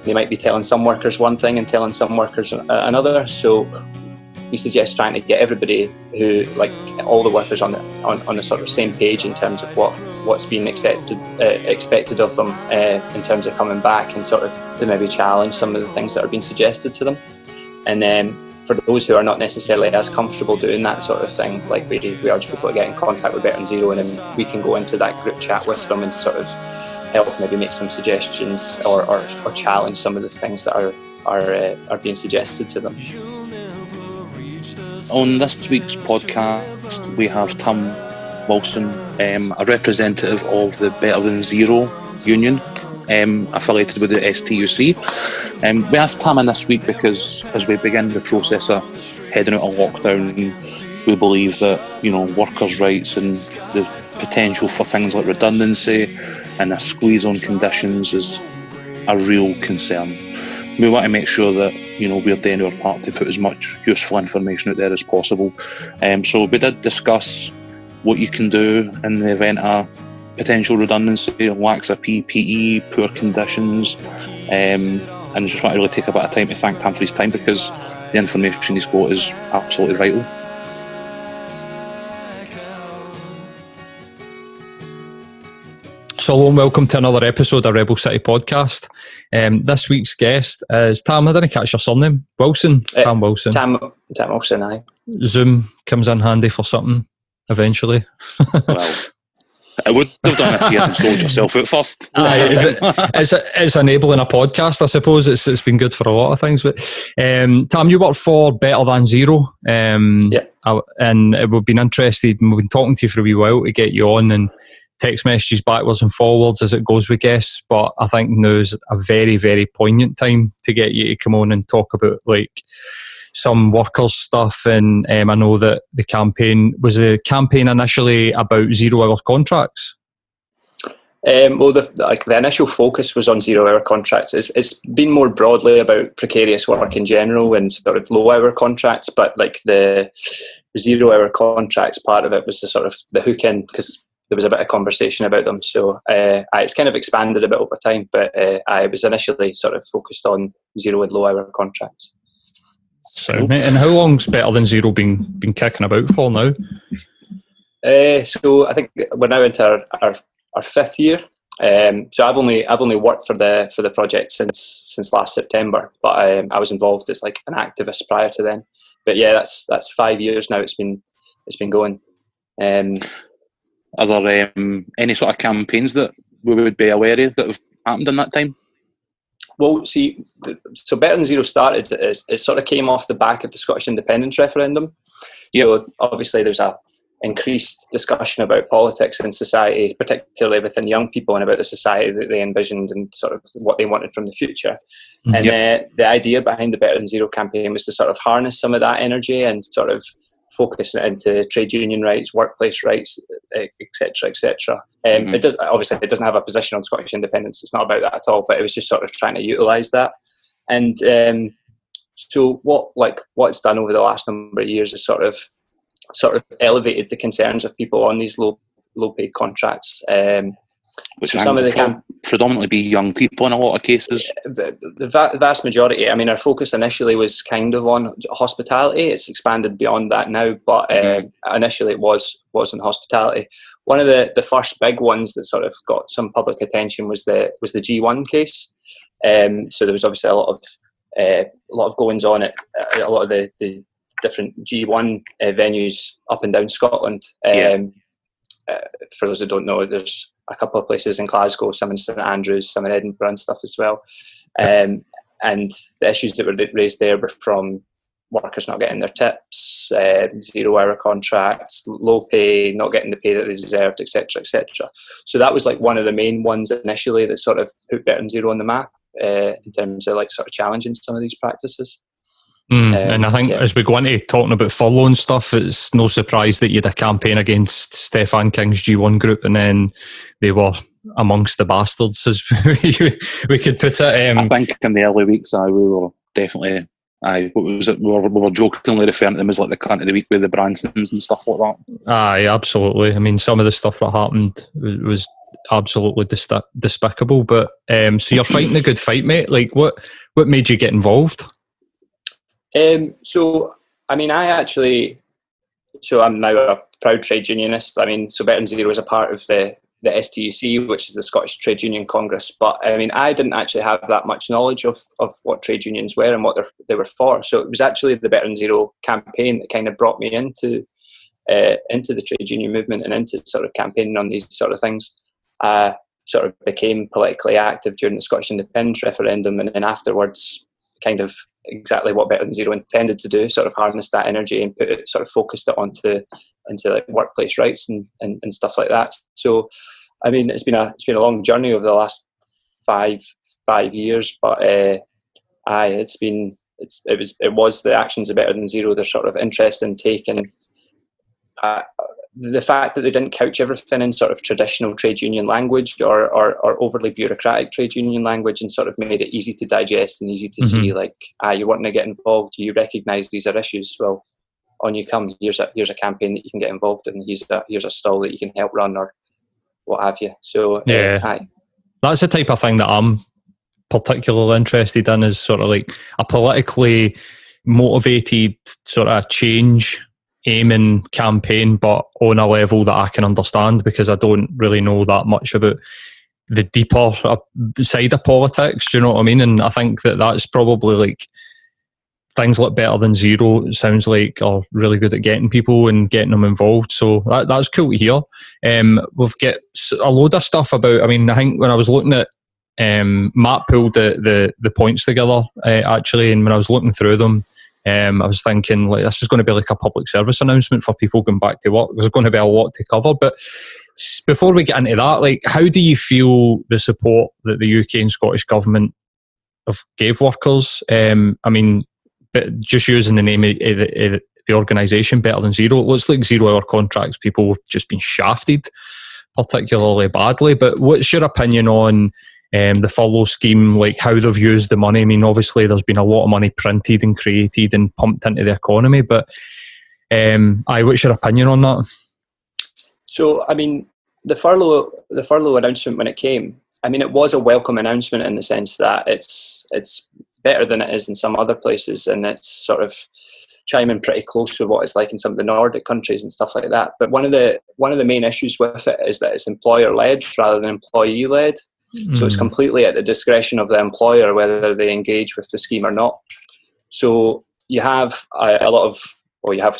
they might be telling some workers one thing and telling some workers another. So we suggest trying to get everybody who, like all the workers on the sort of same page in terms of what's being expected of them in terms of coming back, and sort of to maybe challenge some of the things that are being suggested to them. And then for those who are not necessarily as comfortable doing that sort of thing, like we urge people to get in contact with Better Than Zero, and then we can go into that group chat with them and sort of help maybe make some suggestions or challenge some of the things that are being suggested to them. On this week's podcast, we have Tom Wilson, a representative of the Better Than Zero union, affiliated with the STUC. We asked Tam in this week because as we begin the process of heading out of lockdown, we believe that, workers' rights and the potential for things like redundancy and a squeeze on conditions is a real concern. We want to make sure that, we're doing our part to put as much useful information out there as possible. So we did discuss what you can do in the event of potential redundancy, lacks of PPE, poor conditions, and just want to really take a bit of time to thank Tam for his time, because the information he's got is absolutely vital. So hello and welcome to another episode of Rebel City Podcast. This week's guest is Tam. I didn't catch your surname. Wilson? Tam Wilson. Tam Wilson, aye. Zoom comes in handy for something eventually. Well, I would have done it here and sold yourself out first. It's enabling a podcast, I suppose. It's been good for a lot of things. But Tam, you work for Better Than Zero. Yeah. And we've been interested, and we've been talking to you for a wee while to get you on, and text messages backwards and forwards as it goes with guests, but I think now's a very, very poignant time to get you to come on and talk about like some workers' stuff. And I know that the campaign initially about 0-hour contracts. Well, the initial focus was on 0-hour contracts. It's been more broadly about precarious work in general and sort of low-hour contracts, but like the 0-hour contracts part of it was the sort of the hook in, because there was a bit of conversation about them. So it's kind of expanded a bit over time, but I was initially sort of focused on 0 and low-hour contracts. So, and how long's Better Than Zero been kicking about for now? So I think we're now into our fifth year. So I've only worked for the project since last September, but I was involved as like an activist prior to then. But yeah, that's 5 years now. It's been going. Are there any sort of campaigns that we would be aware of that have happened in that time? Well, see, so Better Than Zero started, it sort of came off the back of the Scottish Independence Referendum. Yep. So obviously there's a increased discussion about politics in society, particularly within young people, and about the society that they envisioned and sort of what they wanted from the future. And the idea behind the Better Than Zero campaign was to sort of harness some of that energy and sort of focus into trade union rights, workplace rights, etc., etc. It doesn't have a position on Scottish independence. It's not about that at all. But it was just sort of trying to utilise that. And so what it's done over the last number of years is sort of elevated the concerns of people on these low paid contracts. Which so some of the predominantly be young people in a lot of cases. The vast majority. I mean, our focus initially was kind of on hospitality. It's expanded beyond that now, but initially it was in hospitality. One of the first big ones that sort of got some public attention was the G1 case. So there was obviously a lot of goings on at a lot of the different G1 venues up and down Scotland. For those who don't know, there's a couple of places in Glasgow, some in St Andrews, some in Edinburgh and stuff as well. And the issues that were raised there were from workers not getting their tips, 0-hour contracts, low pay, not getting the pay that they deserved, etc., etc. So that was like one of the main ones initially that sort of put Better Than Zero on the map in terms of like sort of challenging some of these practices. And I think as we go into talking about furlough and stuff, it's no surprise that you had a campaign against Stefan King's G1 group, and then they were amongst the bastards, as we could put it. I think in the early weeks, we were definitely, what was it? We were jokingly referring to them as like the cunt of the week with the Bransons and stuff like that. Aye, absolutely. I mean, some of the stuff that happened was absolutely despicable. But so you're fighting a good fight, mate. Like, what made you get involved? So I mean, I'm now a proud trade unionist. I mean, so Better Than Zero is a part of the STUC, which is the Scottish Trade Union Congress. But I mean, I didn't actually have that much knowledge of what trade unions were and what they were for. So it was actually the Better Than Zero campaign that kind of brought me into the trade union movement and into sort of campaigning on these sort of things. Sort of became politically active during the Scottish Independence Referendum, and then afterwards, kind of exactly what Better Than Zero intended to do, sort of harness that energy and focused it into like workplace rights and stuff like that. So, I mean, it's been a long journey over the last five years, but it was the actions of Better Than Zero, their sort of interest in take, and the fact that they didn't couch everything in sort of traditional trade union language or overly bureaucratic trade union language, and sort of made it easy to digest and easy to see, like, you want to get involved, you recognise these are issues, well, on you come, here's a campaign that you can get involved in, here's a stall that you can help run or what have you. So that's the type of thing that I'm particularly interested in, is sort of like a politically motivated sort of change aiming campaign, but on a level that I can understand, because I don't really know that much about the deeper side of politics, do you know what I mean? And I think that's probably like things like Better Than Zero, it sounds like, are really good at getting people and getting them involved. So that's cool to hear. We've got a load of stuff about, I mean, I think when I was looking at, Matt pulled the points together, actually, and when I was looking through them, I was thinking, like, this is going to be like a public service announcement for people going back to work. There's going to be a lot to cover. But before we get into that, like, how do you feel the support that the UK and Scottish government have gave workers? I mean, but just using the name of the organisation, Better Than Zero, it looks like 0 hour contracts, people have just been shafted particularly badly. But what's your opinion on the furlough scheme, like how they've used the money? I mean, obviously there's been a lot of money printed and created and pumped into the economy, but what's your opinion on that? So, I mean, the furlough announcement, when it came, I mean, it was a welcome announcement in the sense that it's better than it is in some other places, and it's sort of chiming pretty close to what it's like in some of the Nordic countries and stuff like that. But one of the main issues with it is that it's employer-led rather than employee-led. So it's completely at the discretion of the employer whether they engage with the scheme or not. So you have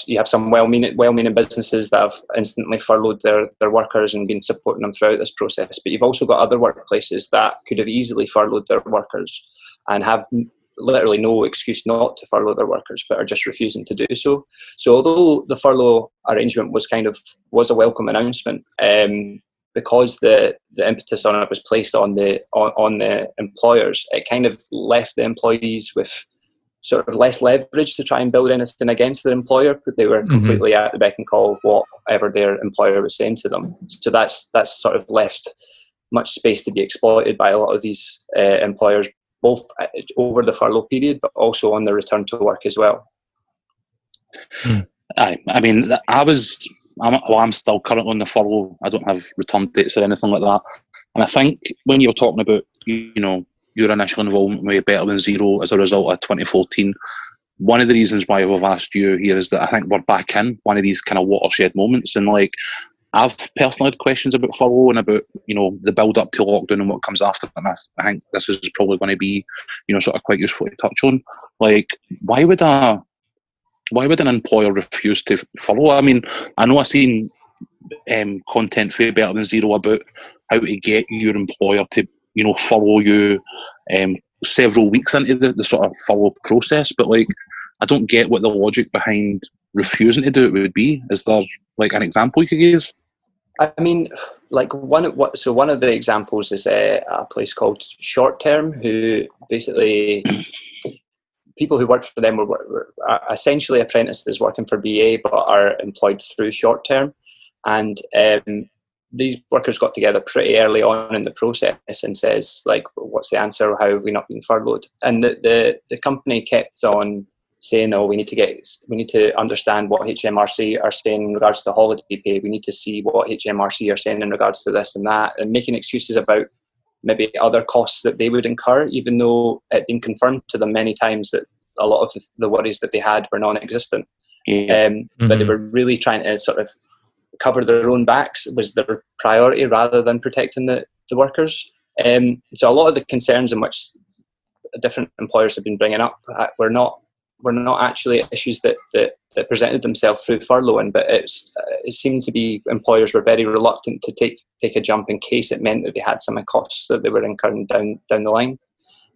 you have some well-meaning businesses that have instantly furloughed their workers and been supporting them throughout this process. But you've also got other workplaces that could have easily furloughed their workers and have literally no excuse not to furlough their workers, but are just refusing to do so. So although the furlough arrangement was a welcome announcement, because the impetus on it was placed on the employers, it kind of left the employees with sort of less leverage to try and build anything against their employer, but they were completely at the beck and call of whatever their employer was saying to them. So that's sort of left much space to be exploited by a lot of these employers, both over the furlough period, but also on the return to work as well. I mean, I'm still currently on the furlough. I don't have return dates or anything like that. And I think when you were talking about, your initial involvement with Better Than Zero as a result of 2014, one of the reasons why we've asked you here is that I think we're back in one of these kind of watershed moments. And like, I've personally had questions about furlough and about, the build up to lockdown and what comes after. And I think this is probably going to be, sort of quite useful to touch on. Like, why would an employer refuse to furlough? I mean, I know I've seen content for Better Than Zero about how to get your employer to, furlough you several weeks into the sort of furlough process, but like, I don't get what the logic behind refusing to do it would be. Is there like an example you could use? I mean, like one of the examples is a place called Short Term, who basically people who worked for them were essentially apprentices working for BA, but are employed through Short Term. And these workers got together pretty early on in the process and says, like, what's the answer? How have we not been furloughed? And the company kept on saying, "Oh, we need to understand what HMRC are saying in regards to holiday pay. We need to see what HMRC are saying in regards to this and that," and making excuses about maybe other costs that they would incur, even though it had been confirmed to them many times that a lot of the worries that they had were non-existent. But they were really trying to sort of cover their own backs was their priority rather than protecting the workers. So a lot of the concerns in which different employers have been bringing up were not actually issues that presented themselves through furloughing, but it seems to be employers were very reluctant to take a jump in case it meant that they had some costs that they were incurring down the line.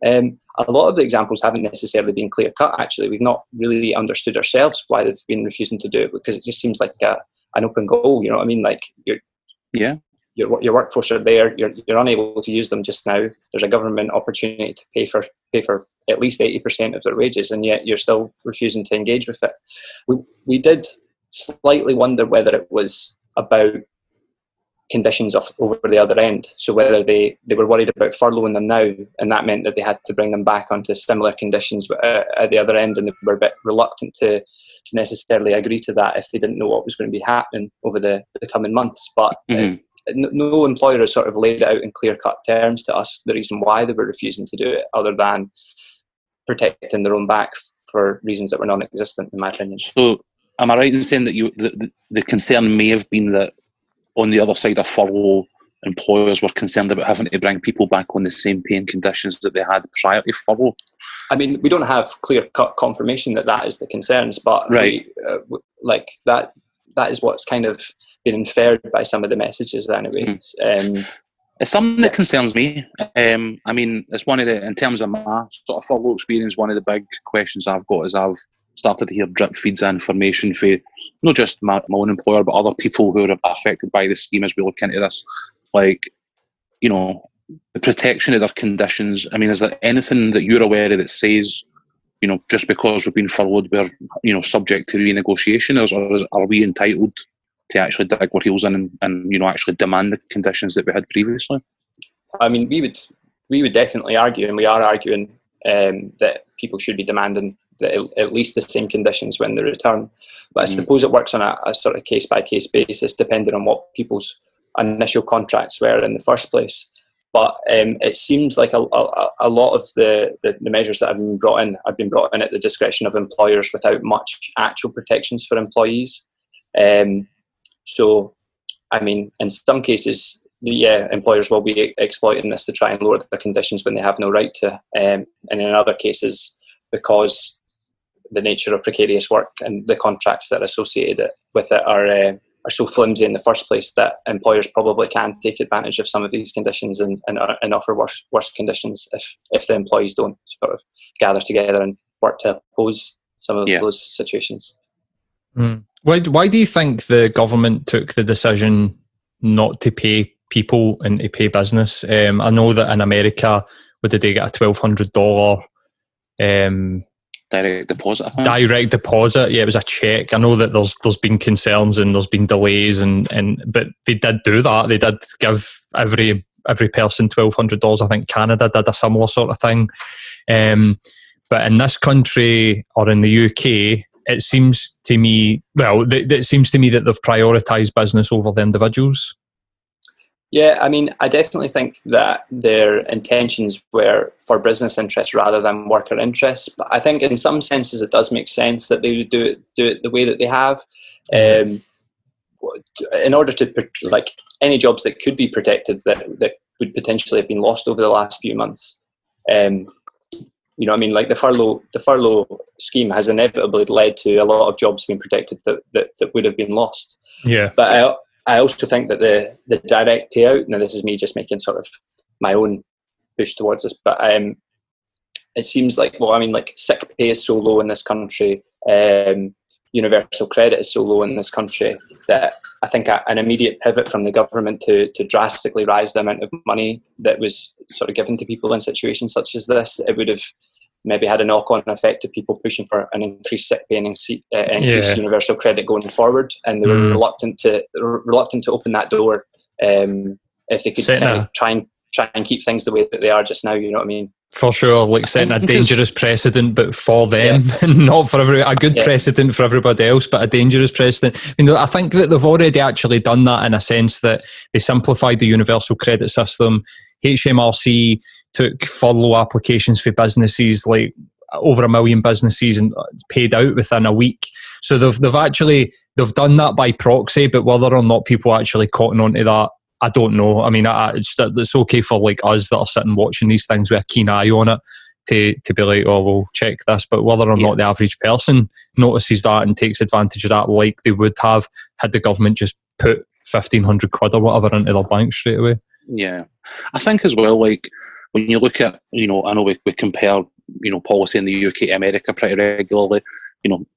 A lot of the examples haven't necessarily been clear cut. Actually, we've not really understood ourselves why they've been refusing to do it, because it just seems like an open goal. You know what I mean? Like your workforce are there. You're unable to use them just now. There's a government opportunity to pay for at least 80% of their wages, and yet you're still refusing to engage with it. We did slightly wonder whether it was about conditions over the other end. So whether they were worried about furloughing them now, and that meant that they had to bring them back onto similar conditions at the other end, and they were a bit reluctant to necessarily agree to that if they didn't know what was going to be happening over the coming months. But no employer has sort of laid it out in clear-cut terms to us the reason why they were refusing to do it, other than protecting their own back for reasons that were non-existent, in my opinion. So am I right in saying that the concern may have been that on the other side of furlough, employers were concerned about having to bring people back on the same pay and conditions that they had prior to furlough? I mean, we don't have clear-cut confirmation that is the concerns, but that is what's kind of been inferred by some of the messages anyway. It's something that concerns me. I mean, it's one of the, in terms of my sort of furlough experience, one of the big questions I've got is I've started to hear drip feeds of information for not just my own employer, but other people who are affected by the scheme as we look into this. Like, you know, the protection of their conditions. I mean, is there anything that you're aware of that says, you know, just because we've been furloughed, we're, you know, subject to renegotiation, or are we entitled to actually dig our heels in and you know, actually demand the conditions that we had previously? I mean, we would definitely argue, and we are arguing that people should be demanding at least the same conditions when they return. But I suppose it works on a sort of case-by-case basis, depending on what people's initial contracts were in the first place. But it seems like a lot of the measures that have been brought in at the discretion of employers without much actual protections for employees. So, I mean, in some cases, employers will be exploiting this to try and lower their conditions when they have no right to. And in other cases, because the nature of precarious work and the contracts that are associated with it are so flimsy in the first place, that employers probably can take advantage of some of these conditions and offer worse conditions if the employees don't sort of gather together and work to oppose some of those situations. Why do you think the government took the decision not to pay people and to pay business? I know that in America, did they get a $1,200 direct deposit? I think. Direct deposit, yeah, it was a check. I know that there's been concerns and there's been delays, but they did do that. They did give every person $1,200. I think Canada did a similar sort of thing. But in this country, or in the UK, it seems to me that they've prioritised business over the individuals. Yeah, I mean, I definitely think that their intentions were for business interests rather than worker interests. But I think in some senses it does make sense that they would do it the way that they have. In order to, like, any jobs that could be protected that would potentially have been lost over the last few months. You know what I mean? Like the furlough scheme has inevitably led to a lot of jobs being protected that would have been lost. Yeah. But I also think that the direct payout, now this is me just making sort of my own push towards this, but it seems like, sick pay is so low in this country, universal credit is so low in this country, that I think an immediate pivot from the government to drastically rise the amount of money that was sort of given to people in situations such as this, it would have maybe had a knock-on effect to people pushing for an increased sick pay and increased universal credit going forward, and they were reluctant to open that door if they could kind of try and keep things the way that they are just now. You know what I mean? For sure, like setting a dangerous precedent, but for them, not for a good precedent for everybody else, but a dangerous precedent. I think that they've already actually done that in a sense that they simplified the universal credit system. HMRC took furlough applications for businesses, like over 1 million businesses, and paid out within a week. So they've done that by proxy, but whether or not people actually cotton onto that, I don't know. I mean, it's okay for like us that are sitting watching these things with a keen eye on it to be like, oh, we'll check this. But whether or not the average person notices that and takes advantage of that, like they would have had the government just put 1,500 quid or whatever into their bank straight away. Yeah, I think as well, like when you look at, I know we compare, policy in the UK, America pretty regularly.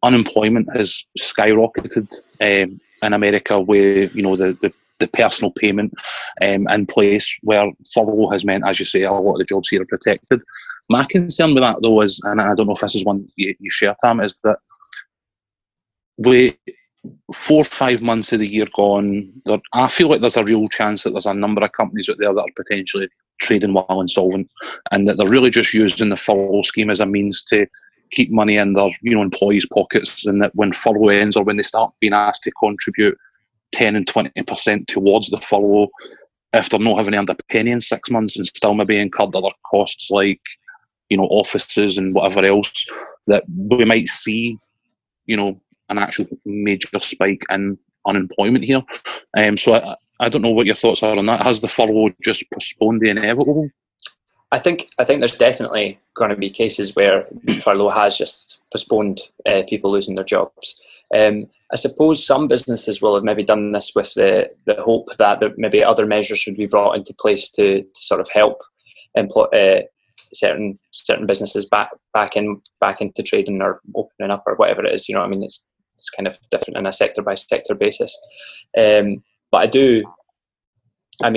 Unemployment has skyrocketed in America, where the personal payment in place, where furlough has meant, as you say, a lot of the jobs here are protected. My concern with that, though, is, and I don't know if this is one you share, Tam, is that with 4 or 5 months of the year gone, I feel like there's a real chance that there's a number of companies out there that are potentially trading while insolvent, and that they're really just using the furlough scheme as a means to keep money in their employees' pockets, and that when furlough ends, or when they start being asked to contribute 10 and 20% towards the furlough, if they're not having earned a penny in 6 months and still maybe incurred other costs like offices and whatever else, that we might see an actual major spike in unemployment here. So I don't know what your thoughts are on that. Has the furlough just postponed the inevitable? I think there's definitely going to be cases where furlough has just postponed people losing their jobs. I suppose some businesses will have maybe done this with the hope that maybe other measures would be brought into place to sort of help certain businesses back into trading or opening up or whatever it is. It's kind of different on a sector by sector basis. But I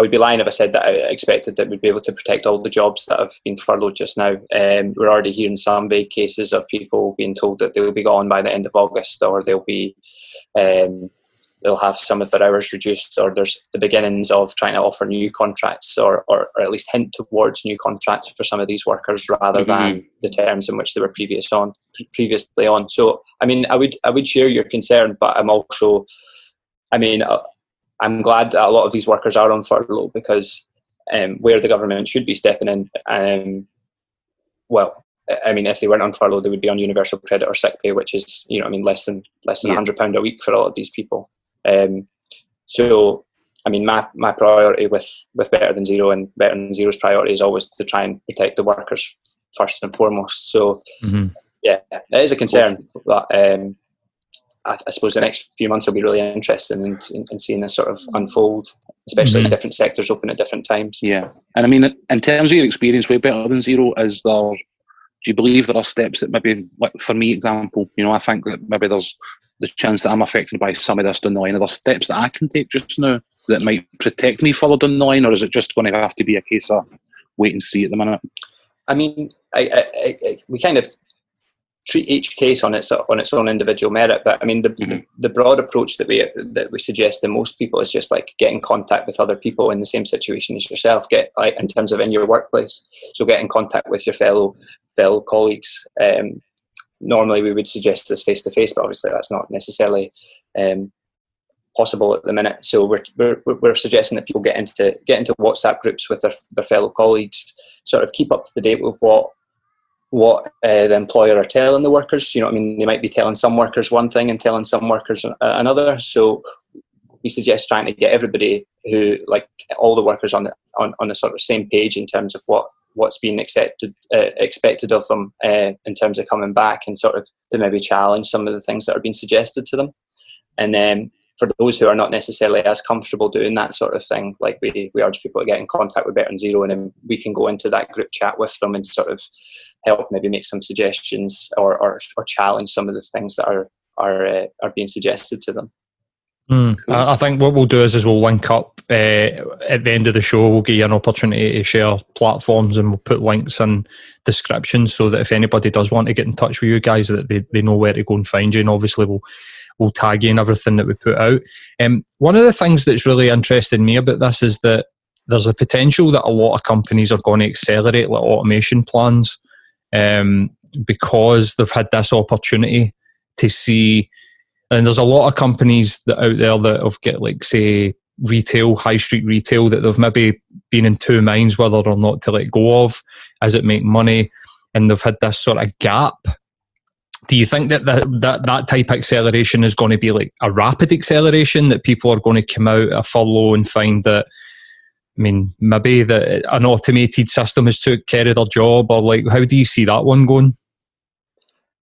would be lying if I said that I expected that we'd be able to protect all the jobs that have been furloughed just now. We're already hearing some vague cases of people being told that they'll be gone by the end of August, or they'll have some of their hours reduced, or there's the beginnings of trying to offer new contracts or at least hint towards new contracts for some of these workers rather than the terms in which they were previously on. So, I would share your concern, but I'm also, I'm glad that a lot of these workers are on furlough, because where the government should be stepping in, if they weren't on furlough, they would be on universal credit or sick pay, which is, less than £100 a week for a lot of these people. My priority with Better Than Zero, and Better Than Zero's priority, is always to try and protect the workers first and foremost. So, it is a concern, but I suppose the next few months will be really interesting in seeing this sort of unfold, especially as different sectors open at different times. Yeah. And in terms of your experience with Better Than Zero, do you believe there are steps that maybe, like for me, example, I think that maybe there's the chance that I'm affected by some of this down the line? Are there steps that I can take just now that might protect me further down the line, or is it just going to have to be a case of wait and see at the minute? We kind of treat each case on its own individual merit, but the broad approach that we suggest to most people is just like get in contact with other people in the same situation as yourself. Get, like, in terms of in your workplace, so get in contact with your fellow colleagues. Normally we would suggest this face to face, but obviously that's not necessarily possible at the minute. So we're suggesting that people get into WhatsApp groups with their fellow colleagues, sort of keep up to date with what the employer are telling the workers. They might be telling some workers one thing and telling some workers another. So we suggest trying to get everybody, all the workers on the sort of same page in terms of what's being expected of them in terms of coming back, and sort of to maybe challenge some of the things that are being suggested to them. And then for those who are not necessarily as comfortable doing that sort of thing, like we urge people to get in contact with Better Than Zero, and then we can go into that group chat with them and sort of help maybe make some suggestions or challenge some of the things that are being suggested to them. I think what we'll do is we'll link up at the end of the show. We'll give you an opportunity to share platforms, and we'll put links in descriptions so that if anybody does want to get in touch with you guys, that they know where to go and find you. And obviously we'll tag you in everything that we put out. One of the things that's really interested me about this is that there's a potential that a lot of companies are going to accelerate like automation plans, because they've had this opportunity to see. And there's a lot of companies that out there that have got, like, say, retail, high street retail, that they've maybe been in two minds whether or not to let go of, as it make money, and they've had this sort of gap. Do you think that type of acceleration is going to be like a rapid acceleration, that people are going to come out of furlough and find that, I mean, maybe that an automated system has took care of their job, or like, how do you see that one going?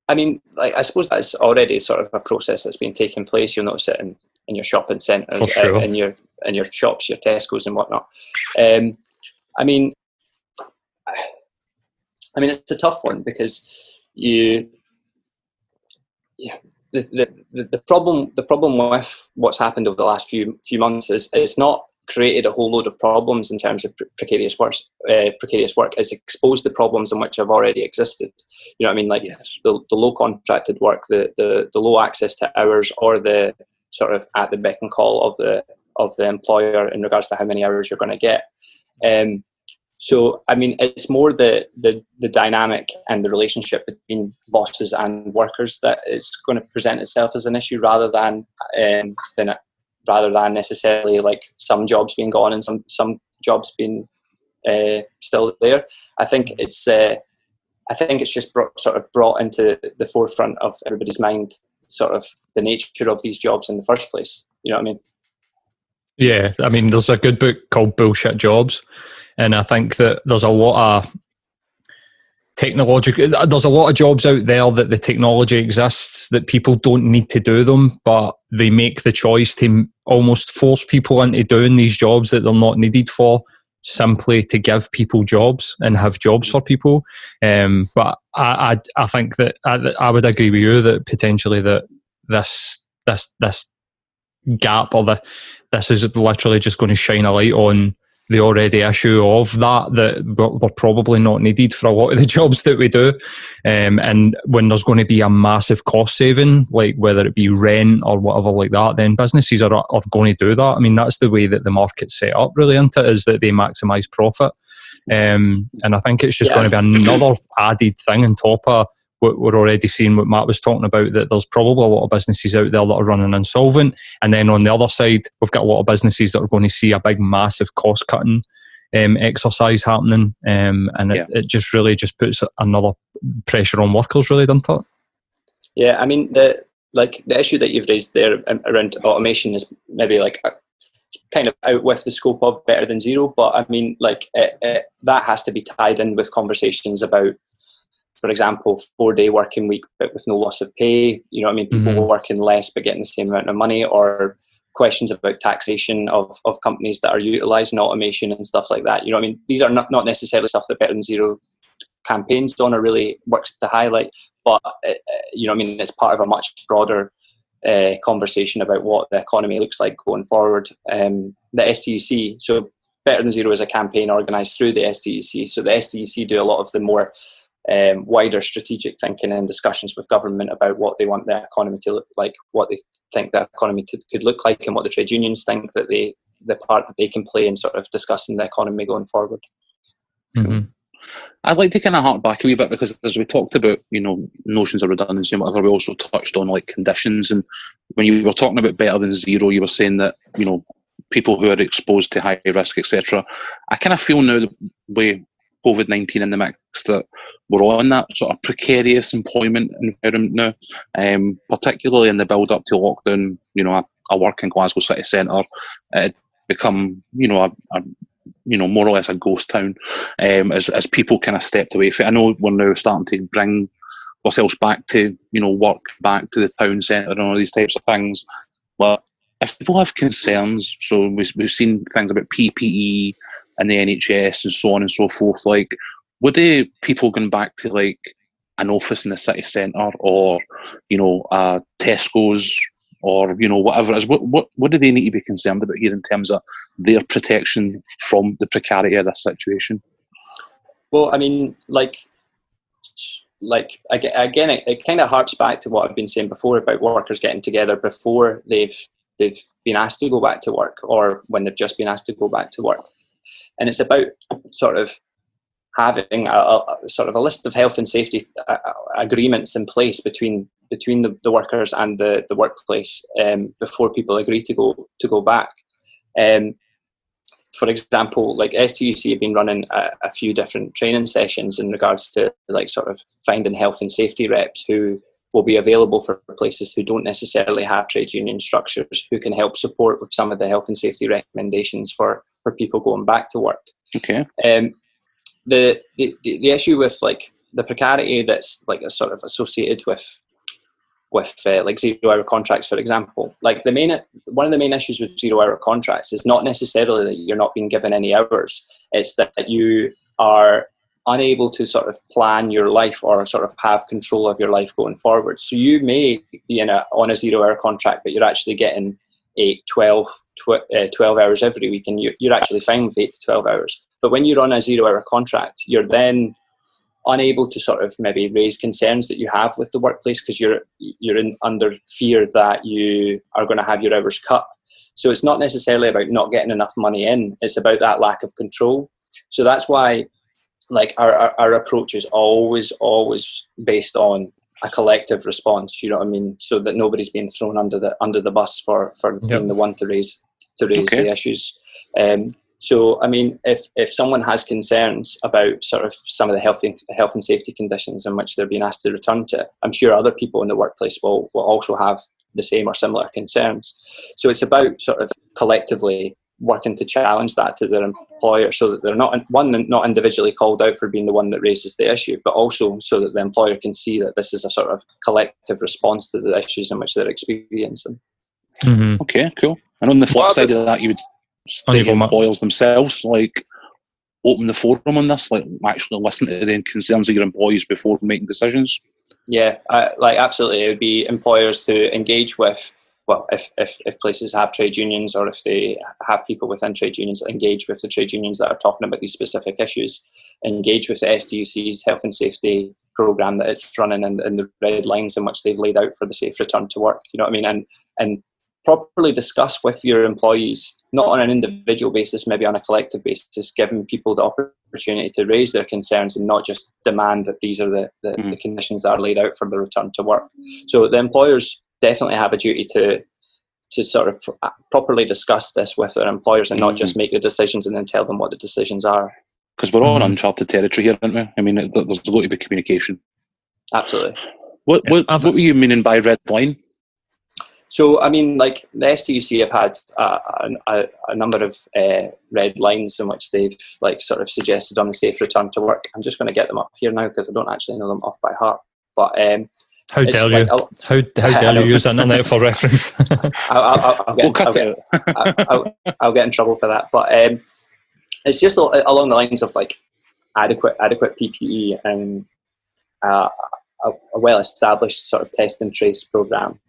I mean, like, I suppose that's already sort of a process that's been taking place. You'll notice it in your shopping centres, for sure, in your shops, your Tesco's and whatnot. I mean, it's a tough one, because the problem with what's happened over the last few months is it's not created a whole load of problems in terms of precarious work. It's exposed the problems in which have already existed. You know what I mean? Like, yes, the low contracted work, the low access to hours, or the sort of at the beck and call of the employer in regards to how many hours you're going to get. So, I mean, it's more the dynamic and the relationship between bosses and workers that is going to present itself as an issue, rather than necessarily like some jobs being gone and some jobs being still there. I think it's just brought into the forefront of everybody's mind, sort of the nature of these jobs in the first place. You know what I mean? Yeah, I mean, there's a good book called Bullshit Jobs, and I think that there's a lot of there's a lot of jobs out there that the technology exists that people don't need to do them, but they make the choice to almost force people into doing these jobs that they're not needed for, simply to give people jobs and have jobs for people. But I think that I would agree with you that potentially that this gap, or this is literally just going to shine a light on the already issue of that we're probably not needed for a lot of the jobs that we do. And when there's going to be a massive cost saving, like whether it be rent or whatever like that, then businesses are going to do that. I mean, that's the way that the market's set up, really, isn't it? Is that they maximise profit. And I think it's just going to be another added thing on top of what we're already seeing, what Matt was talking about, that there's probably a lot of businesses out there that are running insolvent. And then on the other side, we've got a lot of businesses that are going to see a big, massive cost-cutting exercise happening. It just really just puts another pressure on workers, really, doesn't it? Yeah, I mean, the issue that you've raised there around automation is maybe like kind of out with the scope of better than zero. But I mean, like, that has to be tied in with conversations about, for example, 4-day working week, but with no loss of pay. You know what I mean? People working less but getting the same amount of money, or questions about taxation of companies that are utilising automation and stuff like that. You know what I mean? These are not necessarily stuff that Better Than Zero campaigns on or really works to highlight, but you know what I mean? It's part of a much broader conversation about what the economy looks like going forward. The STUC, so Better Than Zero is a campaign organised through the STUC. So the STUC do a lot of the more wider strategic thinking and discussions with government about what they want the economy to look like, what they think the economy could look like, and what the trade unions think that the part that they can play in sort of discussing the economy going forward. Mm-hmm. I'd like to kind of hark back a wee bit, because as we talked about, you know, notions of redundancy and whatever, we also touched on like conditions. And when you were talking about Better Than Zero, you were saying that, you know, people who are exposed to high risk, etc. I kind of feel now the way COVID-19 in the mix that we're on that sort of precarious employment environment now, particularly in the build up to lockdown. You know, I work in Glasgow city centre. It become, you know, more or less a ghost town as people kind of stepped away from it. I know we're now starting to bring ourselves back to, you know, work back to the town centre and all these types of things. But if people have concerns, so we've seen things about PPE and the NHS and so on and so forth, like, would people going back to like an office in the city centre, or, you know, Tesco's, or, you know, whatever it is, what do they need to be concerned about here in terms of their protection from the precarity of this situation? Well, I mean, like again, it kind of harks back to what I've been saying before about workers getting together before they've been asked to go back to work, or when they've just been asked to go back to work. and it's about sort of having a sort of a list of health and safety agreements in place between the workers and the workplace before people agree to go back. For example, like STUC have been running a few different training sessions in regards to like sort of finding health and safety reps who will be available for places who don't necessarily have trade union structures, who can help support with some of the health and safety recommendations for people going back to work. Okay. The issue with like the precarity that's like sort of associated with like 0-hour contracts, for example, like one of the main issues with 0-hour contracts is not necessarily that you're not being given any hours. It's that you are unable to sort of plan your life or sort of have control of your life going forward. So you may be on a 0-hour contract, but you're actually getting 12 hours every week, and you're actually fine with 8 to 12 hours. But when you're on a 0-hour contract, you're then unable to sort of maybe raise concerns that you have with the workplace because you're under fear that you are going to have your hours cut. So it's not necessarily about not getting enough money in, it's about that lack of control. So that's why like our approach is always based on a collective response, you know what I mean, so that nobody's being thrown under the bus for being the one to raise the issues. So I mean, if someone has concerns about sort of some of the health and safety conditions in which they're being asked to return to, I'm sure other people in the workplace will also have the same or similar concerns. So it's about sort of collectively working to challenge that to their employer, so that they're not individually called out for being the one that raises the issue, but also so that the employer can see that this is a sort of collective response to the issues in which they're experiencing. Mm-hmm. Okay, cool. And on the flip side of that, you would say employers themselves, like, open the forum on this, like actually listen to the concerns of your employees before making decisions. Yeah, like absolutely. It would be employers to engage with, well, if places have trade unions, or if they have people within trade unions, engage with the trade unions that are talking about these specific issues, engage with the STUC's health and safety programme that it's running, and the red lines in which they've laid out for the safe return to work, you know what I mean, and properly discuss with your employees, not on an individual basis, maybe on a collective basis, giving people the opportunity to raise their concerns and not just demand that these are the conditions that are laid out for the return to work. So the employers definitely have a duty to sort of properly discuss this with their employers, and not just make the decisions and then tell them what the decisions are. Because we're all on uncharted territory here, aren't we? I mean, there's got to be communication. Absolutely. What were you meaning by red line? So, I mean, like the STUC have had a number of red lines in which they've like sort of suggested on the safe return to work. I'm just going to get them up here now because I don't actually know them off by heart. But how dare you? How dare you use the internet for reference? I'll get in trouble for that. But it's just along the lines of like adequate PPE and a well-established sort of test and trace program.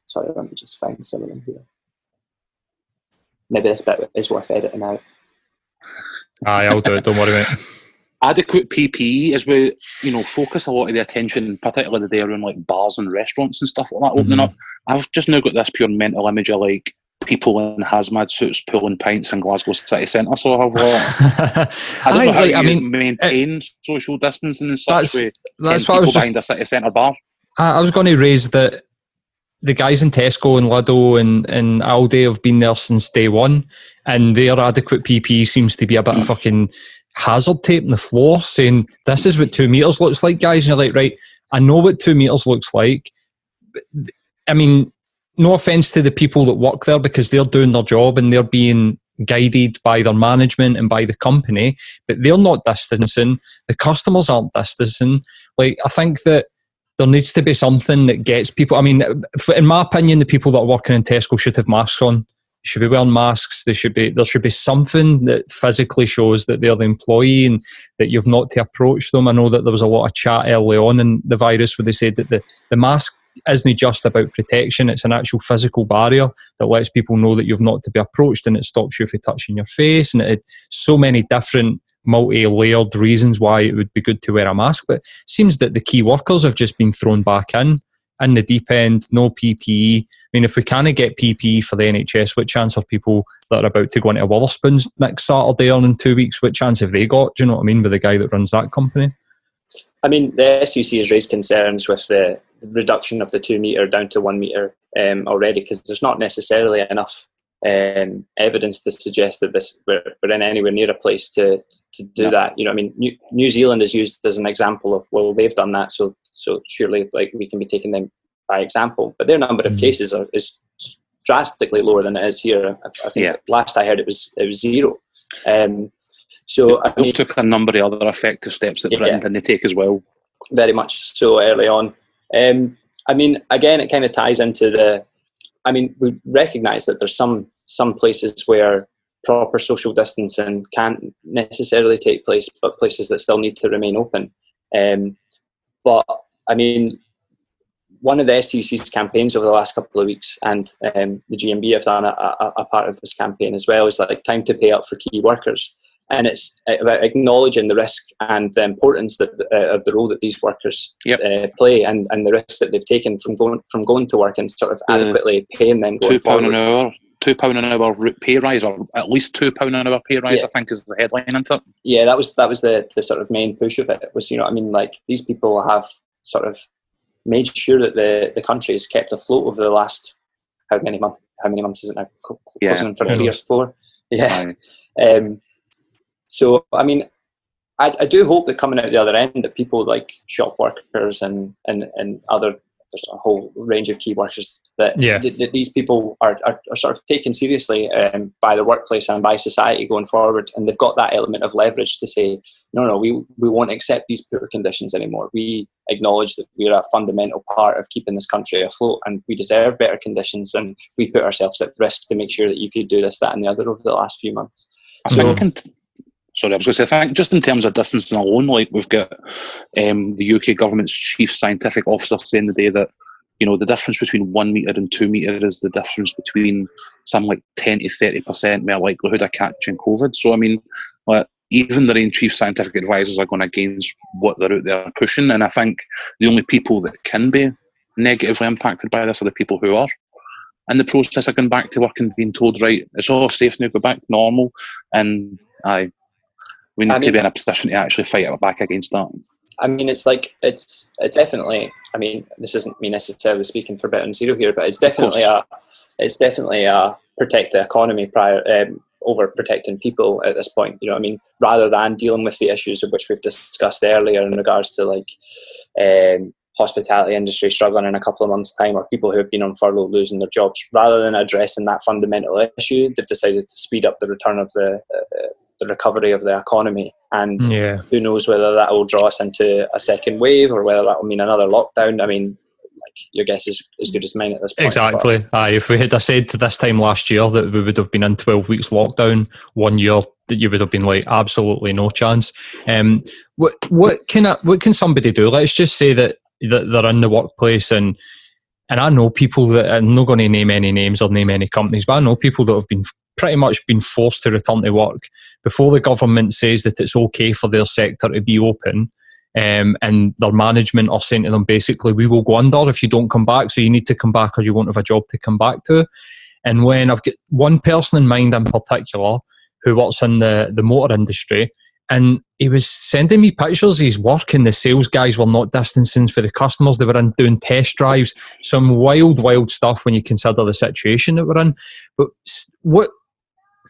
Sorry, let me just find some of them here. Maybe this bit is worth editing out. Aye, I'll do it, don't worry, mate. Adequate PPE is where, focus a lot of the attention, particularly the day around like bars and restaurants and stuff like that opening up. I've just now got this pure mental image of like people in hazmat suits pulling pints in Glasgow city centre. So I don't know how you maintain social distancing and such with 10 people behind a city centre bar. I was going to raise that the guys in Tesco and Lidl and Aldi have been there since day one, and their adequate PPE seems to be a bit of fucking hazard tape on the floor saying, this is what 2 metres looks like, guys. And you're like, right, I know what 2 metres looks like. I mean, no offence to the people that work there, because they're doing their job and they're being guided by their management and by the company, but they're not distancing. The customers aren't distancing. Like, I think that there needs to be something that gets people. I mean, in my opinion, the people that are working in Tesco should have masks on. They should be wearing masks. There should be something that physically shows that they're the employee and that you've not to approach them. I know that there was a lot of chat early on in the virus where they said that the mask isn't just about protection, it's an actual physical barrier that lets people know that you've not to be approached, and it stops you from touching your face, and it had so many different multi-layered reasons why it would be good to wear a mask. But it seems that the key workers have just been thrown back in in the deep end, no PPE. I mean, if we can't get PPE for the NHS, what chance have people that are about to go into Witherspoons next Saturday or in 2 weeks, what chance have they got? Do you know what I mean, with the guy that runs that company? I mean, the SUC has raised concerns with the reduction of the 2 metre down to 1 metre already, because there's not necessarily enough evidence to suggest that we're in anywhere near a place to do that. You know, I mean, New Zealand is used as an example of, well, they've done that, so surely like we can be taking them by example. But their number of cases is drastically lower than it is here. I think last I heard it was 0. So I mean, took a number of other effective steps that Britain didn't take as well. Very much so early on. I mean, again, it kind of ties into we recognise that there's some places where proper social distancing can't necessarily take place, but places that still need to remain open. But I mean, one of the STUC's campaigns over the last couple of weeks, and the GMB have done a part of this campaign as well, is like time to pay up for key workers. And it's about acknowledging the risk and the importance of the role that these workers play, and the risk that they've taken from going to work, and sort of adequately paying them going forward. £2 an hour pay rise, or at least £2 an hour pay rise, I think is the headline, isn't it? Yeah, that was the sort of main push of it. Was, you know, I mean, like, these people have sort of made sure that the country is kept afloat over the last how many months is it now? Closing for 3 or 4. Yeah. So, I mean, I do hope that coming out the other end, that people like shop workers and other, there's a whole range of key workers, that these people are sort of taken seriously by the workplace and by society going forward, and they've got that element of leverage to say, no, we won't accept these poor conditions anymore. We acknowledge that we're a fundamental part of keeping this country afloat, and we deserve better conditions, and we put ourselves at risk to make sure that you could do this, that and the other over the last few months. I was going to say, I think just in terms of distancing alone, like, we've got the UK government's chief scientific officer saying today that, you know, the difference between 1 metre and 2 metre is the difference between something like 10 to 30% more likelihood of catching COVID. So, I mean, even their own chief scientific advisors are going against what they're out there pushing. And I think the only people that can be negatively impacted by this are the people who are in the process of going back to work and being told, right, it's all safe now, go back to normal. And we need to be in a position to actually fight back against that. I mean, it's definitely, I mean, this isn't me necessarily speaking for Better Than Zero here, but it's definitely a protect the economy over protecting people at this point. You know what I mean? Rather than dealing with the issues of which we've discussed earlier in regards to, like, hospitality industry struggling in a couple of months' time, or people who have been on furlough losing their jobs. Rather than addressing that fundamental issue, they've decided to speed up the return of the recovery of the economy, and who knows whether that will draw us into a second wave, or whether that will mean another lockdown. I mean, like, your guess is as good as mine at this point. Exactly. If we had said this time last year that we would have been in 12 weeks lockdown 1 year, that you would have been like, absolutely no chance. What can somebody do? Let's just say that they're in the workplace, and I know people that, I'm not going to name any names or name any companies, but I know people that have been pretty much been forced to return to work before the government says that it's okay for their sector to be open, and their management are saying to them, basically, we will go under if you don't come back, so you need to come back or you won't have a job to come back to. And when I've got one person in mind in particular who works in the motor industry, and he was sending me pictures of his work, and the sales guys were not distancing for the customers. They were in doing test drives, some wild stuff when you consider the situation that we're in. But what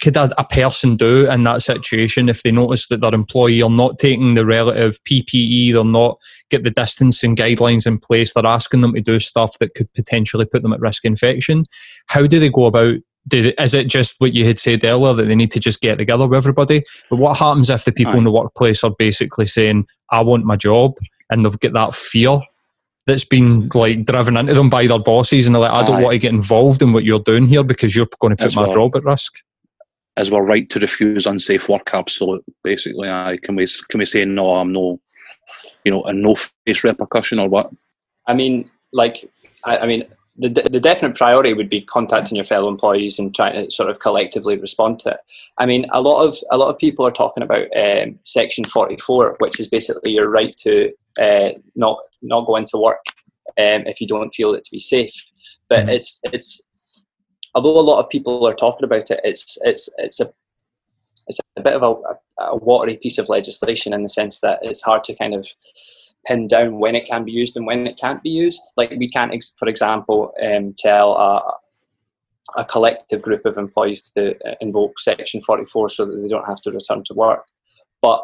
could a person do in that situation if they notice that their employee are not taking the relative PPE, they're not get the distancing guidelines in place, they're asking them to do stuff that could potentially put them at risk of infection? How do they go about? Is it just what you had said earlier, that they need to just get together with everybody? But what happens if the people in the workplace are basically saying, I want my job, and they've got that fear that's been, like, driven into them by their bosses, and they're like, I don't want to get involved in what you're doing here because you're going to put my job at risk? As well, right to refuse unsafe work, absolutely. Basically, can we say no? I'm no, a no face repercussion, or what? I mean, like, I mean, the definite priority would be contacting your fellow employees and trying to sort of collectively respond to it. I mean, a lot of people are talking about Section 44, which is basically your right to not go into work if you don't feel it to be safe. But it's although a lot of people are talking about it, it's a bit of a watery piece of legislation in the sense that it's hard to kind of pin down when it can be used and when it can't be used. Like we can't, for example, tell a collective group of employees to invoke Section 44 so that they don't have to return to work. But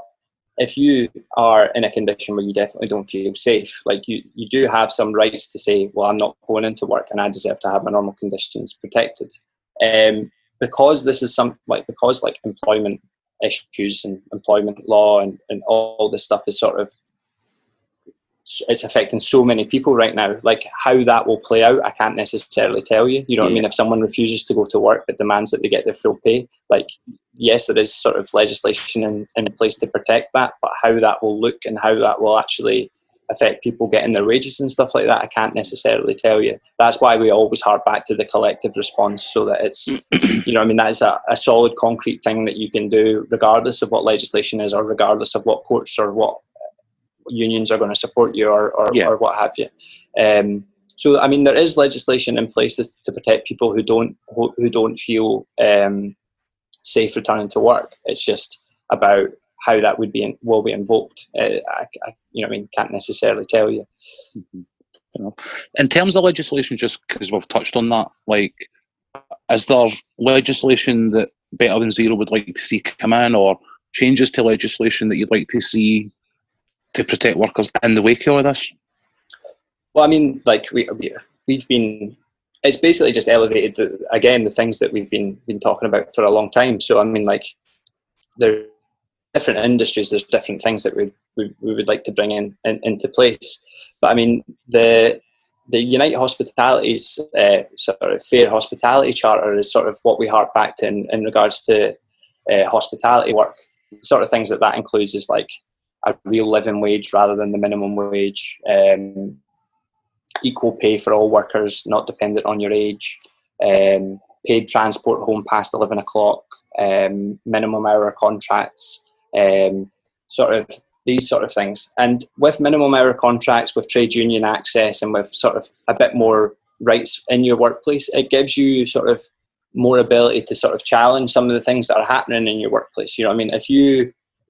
if you are in a condition where you definitely don't feel safe, like you do have some rights to say, well, I'm not going into work and I deserve to have my normal conditions protected. Because this is because employment issues and employment law and all this stuff is sort of, it's affecting so many people right now. Like how that will play out, I can't necessarily tell you. You know what I mean? If someone refuses to go to work but demands that they get their full pay, like yes, there is sort of legislation in place to protect that, but how that will look and how that will actually affect people getting their wages and stuff like that, I can't necessarily tell you. That's why we always hark back to the collective response, so that it's, you know what I mean, that is a solid concrete thing that you can do regardless of what legislation is or regardless of what courts or what unions are going to support you or what have you. So I mean, there is legislation in place to protect people who don't feel safe returning to work. It's just about how that will be invoked. I you know what I mean, can't necessarily tell you. In terms of legislation, just because we've touched on that, like, is there legislation that Better Than Zero would like to see come in, or changes to legislation that you'd like to see to protect workers in the wake of all this? Well, I mean, like we've been, it's basically just elevated the things that we've been talking about for a long time. So I mean, like, there are different industries, there's different things that we would like to bring into place. But I mean, the Unite Hospitality's sort of fair hospitality charter is sort of what we hark back to in regards to hospitality work. Sort of things that includes is like a real living wage rather than the minimum wage, equal pay for all workers, not dependent on your age, paid transport home past 11 o'clock, minimum hour contracts, sort of these sort of things. And with minimum hour contracts, with trade union access, and with sort of a bit more rights in your workplace, it gives you sort of more ability to sort of challenge some of the things that are happening in your workplace. You know what I mean?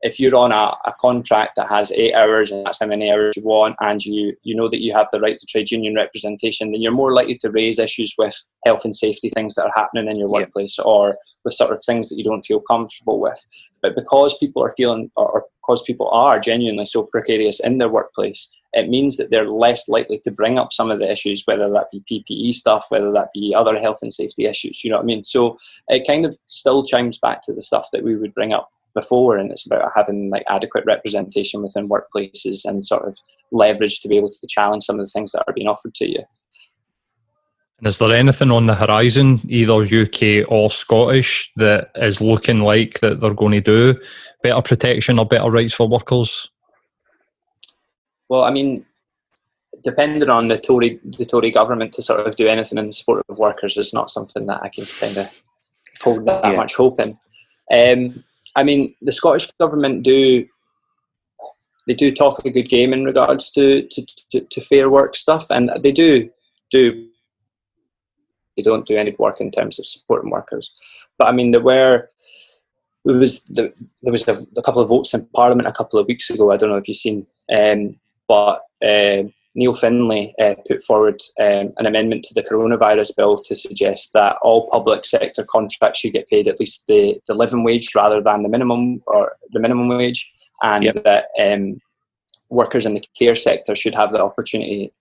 If you're on a contract that has 8 hours and that's how many hours you want, and you know that you have the right to trade union representation, then you're more likely to raise issues with health and safety things that are happening in your workplace, or with sort of things that you don't feel comfortable with. But because people are feeling, or because people are genuinely so precarious in their workplace, it means that they're less likely to bring up some of the issues, whether that be PPE stuff, whether that be other health and safety issues, you know what I mean? So it kind of still chimes back to the stuff that we would bring up before, and it's about having like adequate representation within workplaces and sort of leverage to be able to challenge some of the things that are being offered to you. And is there anything on the horizon, either UK or Scottish, that is looking like that they're going to do better protection or better rights for workers? Well, I mean, depending on the Tory government to sort of do anything in support of workers is not something that I can kind of hold that much hope in. I mean, the Scottish government do talk a good game in regards to fair work stuff, and they don't do any work in terms of supporting workers. But I mean, there was a couple of votes in Parliament a couple of weeks ago. I don't know if you've seen, but Neil Finlay put forward an amendment to the coronavirus bill to suggest that all public sector contracts should get paid at least the living wage rather than the minimum wage, and that workers in the care sector should have the opportunity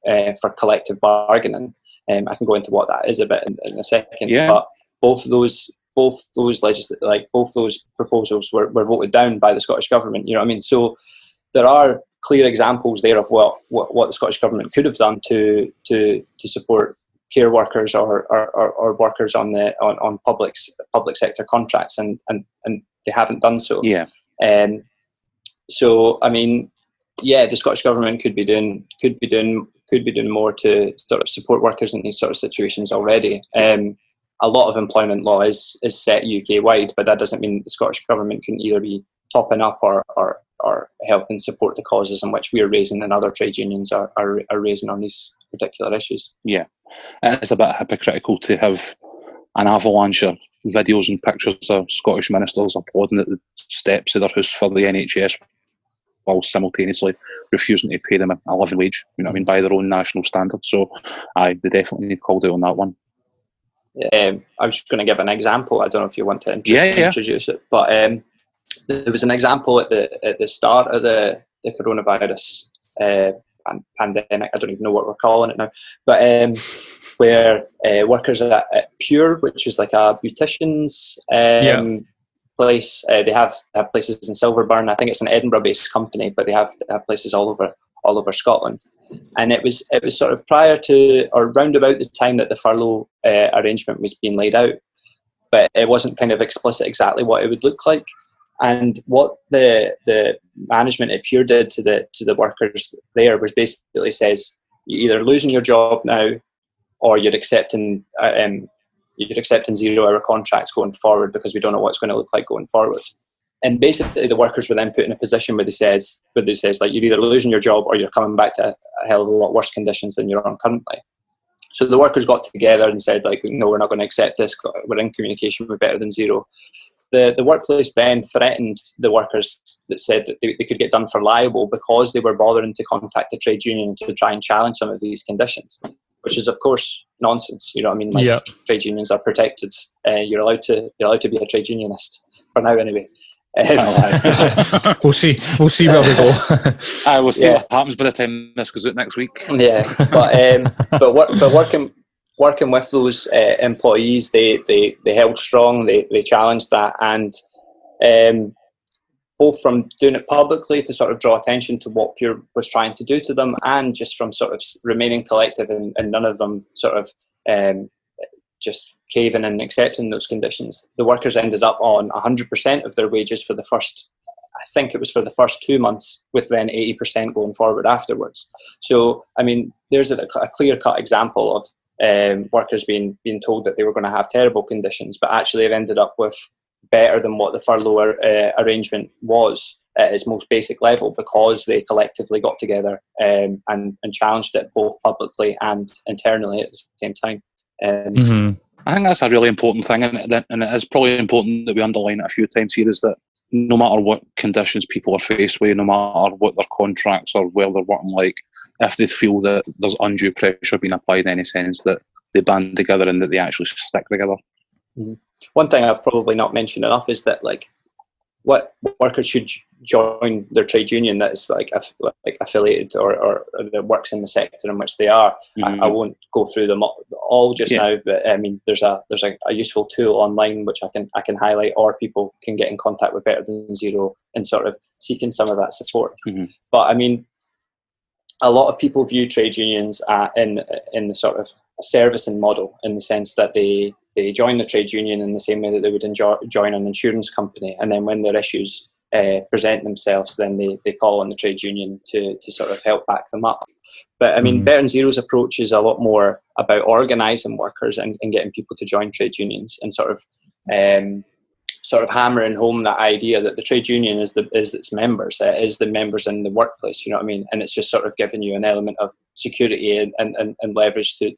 for collective bargaining. I can go into what that is a bit in a second. But both those proposals were voted down by the Scottish government. You know what I mean? So there are clear examples there of what the Scottish government could have done to support care workers or workers on public sector contracts, and they haven't done so. So I mean, the Scottish government could be doing more to sort of support workers in these sort of situations already. A lot of employment law is set UK wide, but that doesn't mean the Scottish government can either be topping up or helping support the causes in which we are raising and other trade unions are raising on these particular issues. Yeah, it's a bit hypocritical to have an avalanche of videos and pictures of Scottish ministers applauding at the steps of their house for the NHS while simultaneously refusing to pay them a living wage, you know what I mean, by their own national standards. So they definitely called out on that one. I was just going to give an example. I don't know if you want to introduce it, but there was an example at the start of the coronavirus pandemic. I don't even know what we're calling it now, but where workers at Pure, which is like a beautician's place, they have places in Silverburn. I think it's an Edinburgh-based company, but they have places all over Scotland. And it was sort of prior to or round about the time that the furlough arrangement was being laid out, but it wasn't kind of explicit exactly what it would look like. And what the management at Pure did to the workers there was basically says, you're either losing your job now, or you're accepting 0-hour contracts going forward, because we don't know what it's going to look like going forward. And basically, the workers were then put in a position where they says like, you're either losing your job or you're coming back to a hell of a lot worse conditions than you're on currently. So the workers got together and said, like, no, we're not going to accept this. We're in communication with Better Than Zero. The workplace then threatened the workers that said that they could get done for liable because they were bothering to contact the trade union to try and challenge some of these conditions, which is, of course, nonsense. You know what I mean? Like, trade unions are protected. You're allowed to be a trade unionist for now, anyway. We'll see where we go. We'll see what happens by the time this goes out next week. Yeah, but working with those employees, they held strong. They challenged that, and both from doing it publicly to sort of draw attention to what Pure was trying to do to them, and just from sort of remaining collective and none of them sort of just caving and accepting those conditions. The workers ended up on 100% of their wages for the first 2 months, with then 80% going forward afterwards. So, I mean, there's a clear-cut example of workers being told that they were going to have terrible conditions, but actually have ended up with better than what the furlough arrangement was at its most basic level, because they collectively got together and challenged it both publicly and internally at the same time. I think that's a really important thing, and it is probably important that we underline it a few times here, is that no matter what conditions people are faced with, no matter what their contracts or where they're working like, if they feel that there's undue pressure being applied in any sense, that they band together and that they actually stick together. Mm-hmm. One thing I've probably not mentioned enough is that, like, what workers should join their trade union that is like affiliated or that works in the sector in which they are. I won't go through them all just now, but I mean, there's a useful tool online which I can highlight, or people can get in contact with Better Than Zero and sort of seeking some of that support. But I mean, a lot of people view trade unions in the sort of servicing model, in the sense that they join the trade union in the same way that they would join an insurance company, and then when their issues present themselves, then they call on the trade union to sort of help back them up. But I mean, Better Than Zero's approach is a lot more about organising workers and getting people to join trade unions, and sort of hammering home that idea that the trade union is its members, is the members in the workplace, you know what I mean? And it's just sort of giving you an element of security and leverage to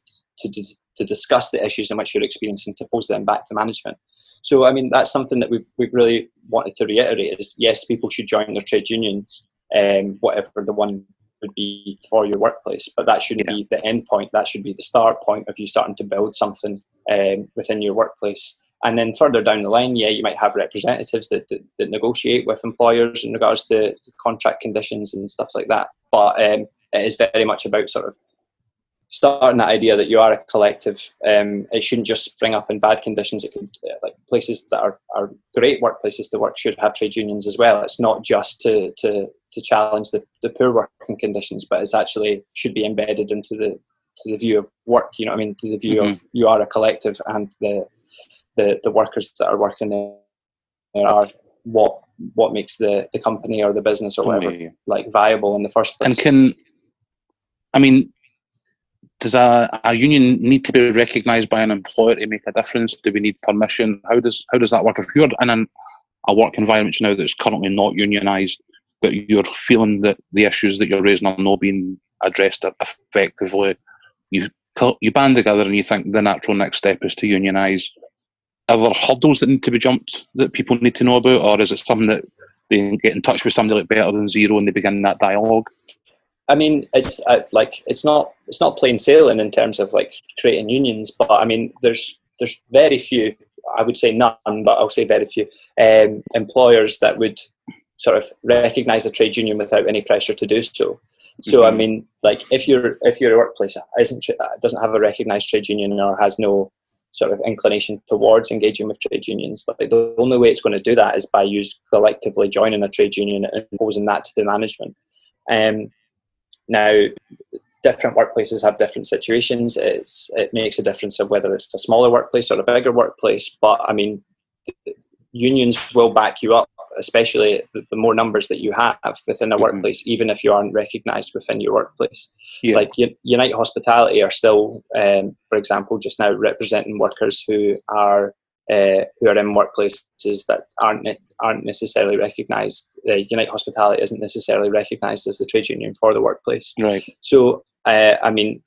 discuss the issues in which you're experiencing, to pose them back to management. So, I mean, that's something that we've really wanted to reiterate, is yes, people should join their trade unions, whatever the one would be for your workplace, but that shouldn't be the end point. That should be the start point of you starting to build something within your workplace. And then further down the line, you might have representatives that negotiate with employers in regards to contract conditions and stuff like that. But it is very much about sort of starting that idea that you are a collective. It shouldn't just spring up in bad conditions. It could, like, places that are great workplaces to work should have trade unions as well. It's not just to challenge the poor working conditions, but it's actually should be embedded into the view of work. You know what I mean? To the view of you are a collective, and the workers that are working there are what makes the company or the business or whatever like viable in the first place. And does a union need to be recognised by an employer to make a difference? Do we need permission? How does that work? If you're in a work environment now that's currently not unionised, but you're feeling that the issues that you're raising are not being addressed effectively, you band together and you think the natural next step is to unionise. Are there hurdles that need to be jumped that people need to know about, or is it something that they can get in touch with somebody like Better Than Zero and they begin that dialogue? I mean, it's not plain sailing in terms of like creating unions, but I mean, there's very few. I would say none, but I'll say very few employers that would sort of recognise a trade union without any pressure to do so. So I mean, like if your workplace doesn't have a recognised trade union or has no sort of inclination towards engaging with trade unions, like the only way it's going to do that is by you collectively joining a trade union and imposing that to the management. Now, different workplaces have different situations. It makes a difference of whether it's a smaller workplace or a bigger workplace. But I mean, unions will back you up, especially the more numbers that you have within a workplace, even if you aren't recognised within your workplace. Yeah. Like Unite Hospitality are still, for example, just now representing workers who are in workplaces that aren't necessarily recognised. Unite Hospitality isn't necessarily recognised as the trade union for the workplace. Right. So, I mean,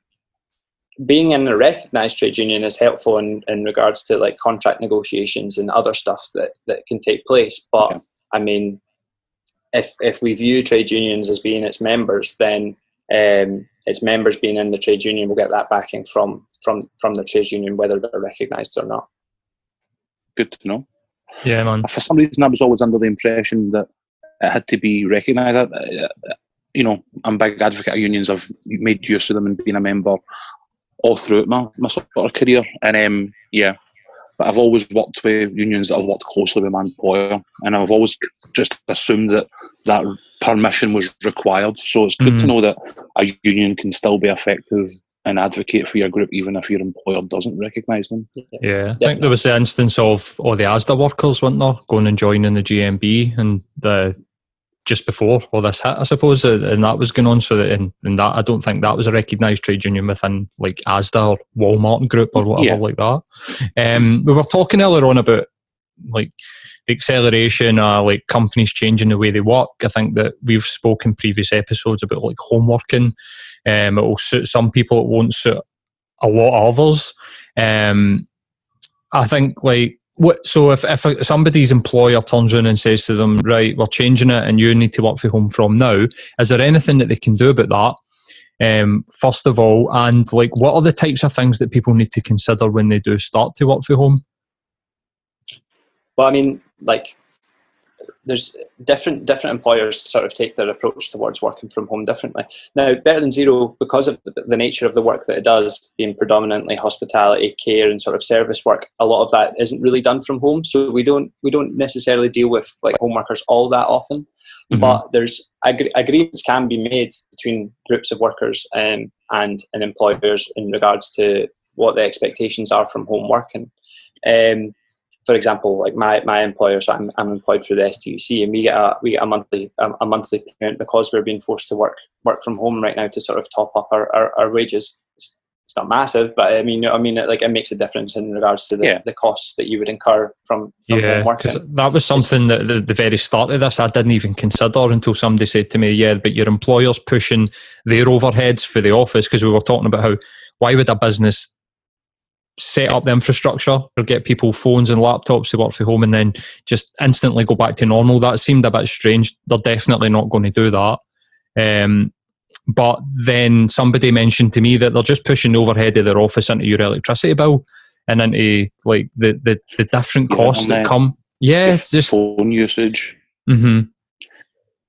being in a recognised trade union is helpful in regards to like contract negotiations and other stuff that can take place. But I mean, if we view trade unions as being its members, then its members being in the trade union will get that backing from the trade union, whether they're recognised or not. Good to know. Yeah, man. For some reason, I was always under the impression that it had to be recognised. You know, I'm a big advocate of unions. I've made use of them and been a member all throughout my sort of career. And but I've always worked with unions that I've worked closely with my employer, and I've always just assumed that permission was required. So it's good to know that a union can still be effective and advocate for your group even if your employer doesn't recognise them. Yeah, I think there was the instance of all the ASDA workers, weren't there, going and joining the GMB and just before all this hit, I suppose, and that was going on. So that in that, I don't think that was a recognised trade union within like ASDA or Walmart Group or whatever like that. We were talking earlier on about like the acceleration, like companies changing the way they work. I think that we've spoken previous episodes about like home working. It will suit some people, it won't suit a lot of others. I think like so if somebody's employer turns around and says to them, right, we're changing it and you need to work from home from now, is there anything that they can do about that? First of all, and like what are the types of things that people need to consider when they do start to work from home? Well, I mean, like there's different employers sort of take their approach towards working from home differently. Now, Better Than Zero, because of the nature of the work that it does, being predominantly hospitality, care, and sort of service work, a lot of that isn't really done from home. So we don't necessarily deal with like home workers all that often. But there's agreements can be made between groups of workers and employers in regards to what the expectations are from home working. For example, like my employer, so I'm employed through the STUC, and we get a monthly payment because we're being forced to work from home right now to sort of top up our wages. It's not massive, but I mean, it makes a difference in regards to the costs that you would incur from home working. That was something that the very start of this I didn't even consider until somebody said to me, but your employer's pushing their overheads for the office, because we were talking about how why would a business set up the infrastructure or get people phones and laptops to work from home and then just instantly go back to normal? That seemed a bit strange. They're definitely not going to do that. But then somebody mentioned to me that they're just pushing the overhead of their office into your electricity bill and into like the different costs that come. Yeah, it's just phone usage.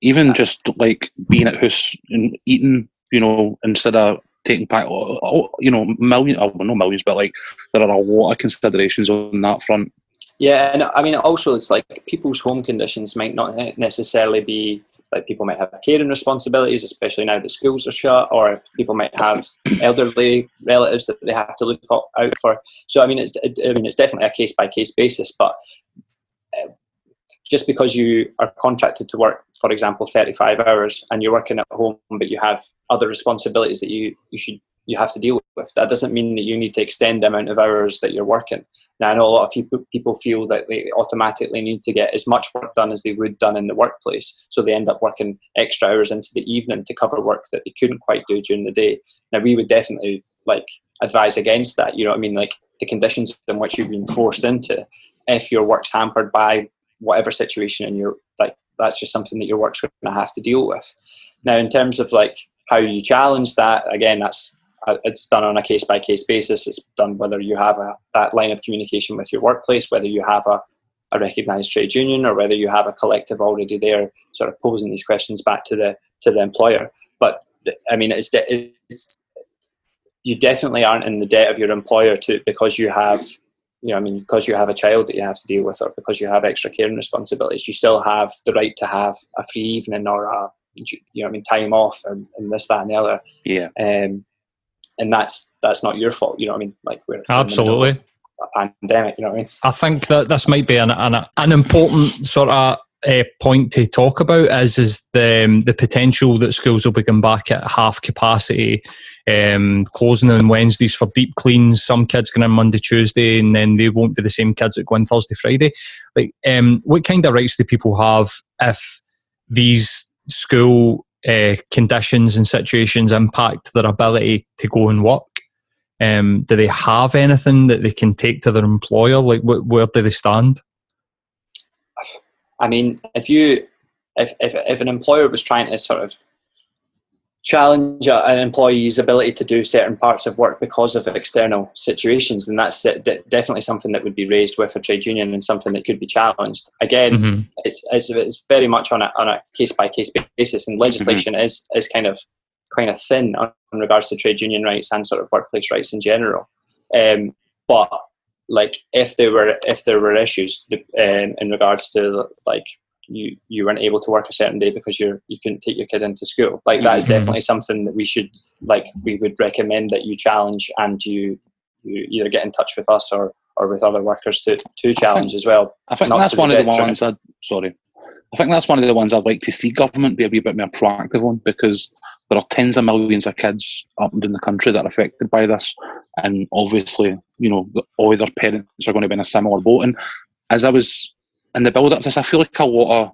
Even just like being at house and eating, instead of taking back, millions, not millions, but like there are a lot of considerations on that front. Yeah, and I mean, also it's like people's home conditions might not necessarily be like people might have caring responsibilities, especially now that schools are shut, or people might have elderly relatives that they have to look out for. So I mean, it's definitely a case by case basis, but just because you are contracted to work, for example, 35 hours and you're working at home, but you have other responsibilities that you have to deal with, that doesn't mean that you need to extend the amount of hours that you're working. Now, I know a lot of people feel that they automatically need to get as much work done as they would done in the workplace, so they end up working extra hours into the evening to cover work that they couldn't quite do during the day. Now, we would definitely like advise against that. You know what I mean? Like the conditions in which you've been forced into, if your work's hampered by whatever situation, and you're like, that's just something that your work's going to have to deal with. Now, in terms of like how you challenge that, again, it's done on a case-by-case basis. It's done whether you have that line of communication with your workplace, whether you have a recognised trade union, or whether you have a collective already there sort of posing these questions back to the employer. But I mean, you definitely aren't in the debt of your employer because you have, you know, I mean, because you have a child that you have to deal with, or because you have extra caring responsibilities. You still have the right to have a free evening, or time off, and this, that, and the other. Yeah. And that's not your fault. You know what I mean? Like we're absolutely in the middle of a pandemic. You know what I mean? I think that this might be an important sort of point to talk about is the potential that schools will be going back at half capacity, closing on Wednesdays for deep cleans. Some kids going in Monday, Tuesday, and then they won't be the same kids that go in Thursday, Friday. Like, what kind of rights do people have if these school conditions and situations impact their ability to go and work? Do they have anything that they can take to their employer? Like, where do they stand? I mean, if an employer was trying to sort of challenge an employee's ability to do certain parts of work because of external situations, then that's definitely something that would be raised with a trade union, and something that could be challenged. Again, it's very much on a case-by-case basis, and legislation is kind of thin in regards to trade union rights and sort of workplace rights in general. But like if there were issues in regards to like you weren't able to work a certain day because you couldn't take your kid into school, like that is definitely something that we would recommend that you challenge, and you either get in touch with us or with other workers to challenge as well. I think that's one of the ones I think that's one of the ones I'd like to see government be a wee bit more proactive on, because there are tens of millions of kids up and down the country that are affected by this, and obviously, you know, all their parents are going to be in a similar boat. And as I was in the build-up to this, I feel like a lot of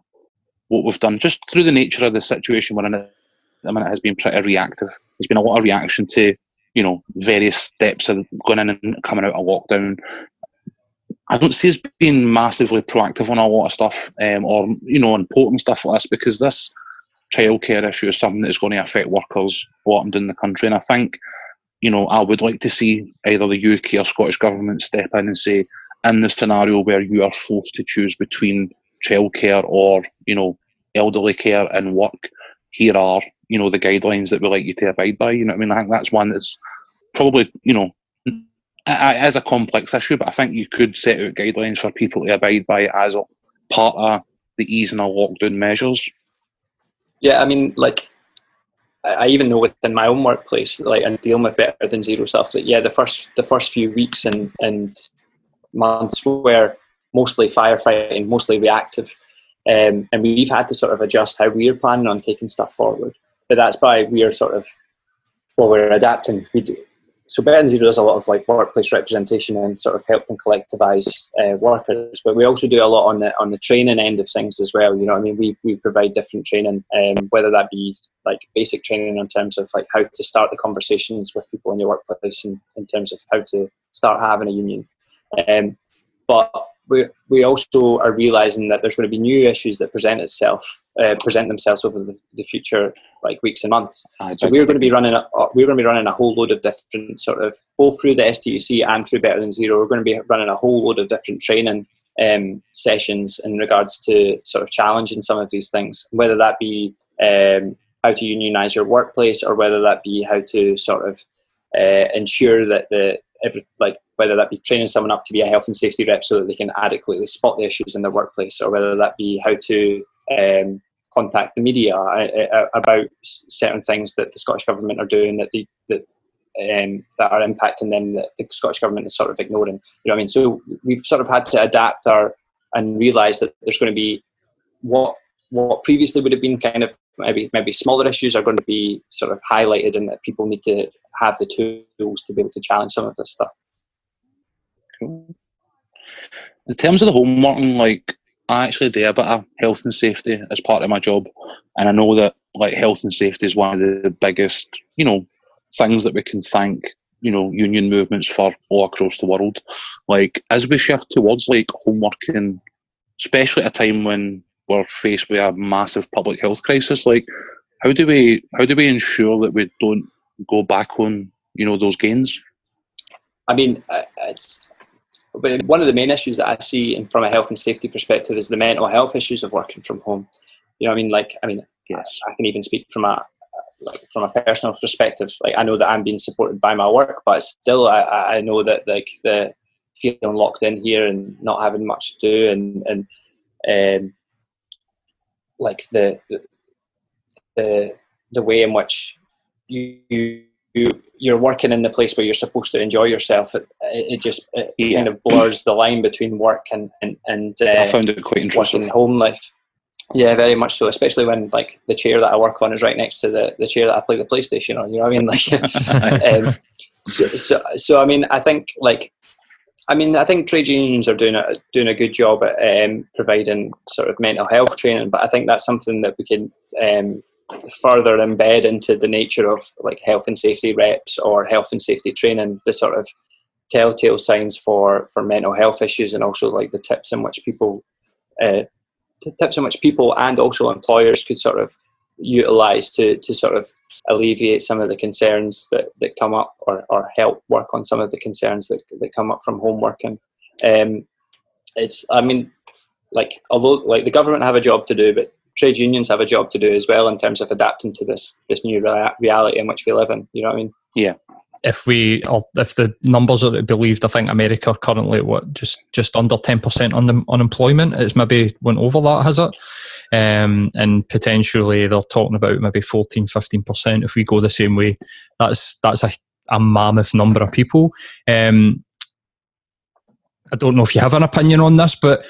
what we've done, just through the nature of the situation we're in at the minute, has been pretty reactive. There's been a lot of reaction to, you know, various steps of going in and coming out of lockdown. I don't see us being massively proactive on a lot of stuff, or, you know, important stuff like this, because this childcare issue is something that is going to affect workers all up and down the country. And I think, you know, I would like to see either the UK or Scottish Government step in and say, in the scenario where you are forced to choose between childcare or, you know, elderly care and work, here are, you know, the guidelines that we like you to abide by. You know what I mean? I think that's one that's probably, you know, as a complex issue, but I think you could set out guidelines for people to abide by as a part of the easing of lockdown measures. Yeah, I mean, like, I even know within my own workplace, like, and dealing with better than zero stuff, that the first few weeks and months were mostly firefighting, mostly reactive, and we've had to sort of adjust how we're planning on taking stuff forward. But that's why we are sort of, we're adapting. So Better Than Zero does a lot of like workplace representation and sort of help them collectivise workers, but we also do a lot on the training end of things as well. You know what I mean? We provide different training, whether that be like basic training in terms of like how to start the conversations with people in your workplace, and in terms of how to start having a union. But we also are realising that there's going to be new issues that present themselves over the future, like weeks and months. So we're going to be running a whole load of different sort of, both through the STUC and through Better Than Zero. We're going to be running a whole load of different training sessions in regards to sort of challenging some of these things, whether that be how to unionise your workplace, or whether that be how to sort of ensure that whether that be training someone up to be a health and safety rep so that they can adequately spot the issues in their workplace, or whether that be how to contact the media about certain things that the Scottish Government are doing that are impacting them, that the Scottish Government is sort of ignoring. You know what I mean? So we've sort of had to adapt and realise that there's going to be what previously would have been kind of maybe smaller issues are going to be sort of highlighted, and that people need to have the tools to be able to challenge some of this stuff. Cool. In terms of the homeworking, like, I actually do a bit of health and safety as part of my job, and I know that like health and safety is one of the biggest, you know, things that we can thank union movements for all across the world. Like, as we shift towards like home working, especially at a time when we're faced with a massive public health crisis, like how do we ensure that we don't go back on those gains? I mean, it's one of the main issues that I see from a health and safety perspective is the mental health issues of working from home. Yes. I can even speak from a personal perspective. Like, I know that I'm being supported by my work, but still, I know that like the feeling locked in here and not having much to do, and like the way in which you're working in the place where you're supposed to enjoy yourself, it kind of blurs the line between work and I found it quite intrusive. Working home life. Yeah, very much so, especially when like the chair that I work on is right next to the chair that I play the PlayStation on, you know what I mean? Like, so I mean, I think trade unions are doing a good job at providing sort of mental health training, but I think that's something that we can further embed into the nature of like health and safety reps or health and safety training, the sort of telltale signs for mental health issues, and also like the tips in which people and also employers could sort of utilize to sort of alleviate some of the concerns that come up, or help work on some of the concerns that come up from home working. Although like the government have a job to do, but trade unions have a job to do as well in terms of adapting to this new reality in which we live in. You know what I mean? Yeah. If the numbers are to be believed, I think America are currently just under 10% on the unemployment. It's maybe went over that, has it? And potentially they're talking about maybe 14-15% if we go the same way. That's a mammoth number of people. I don't know if you have an opinion on this, but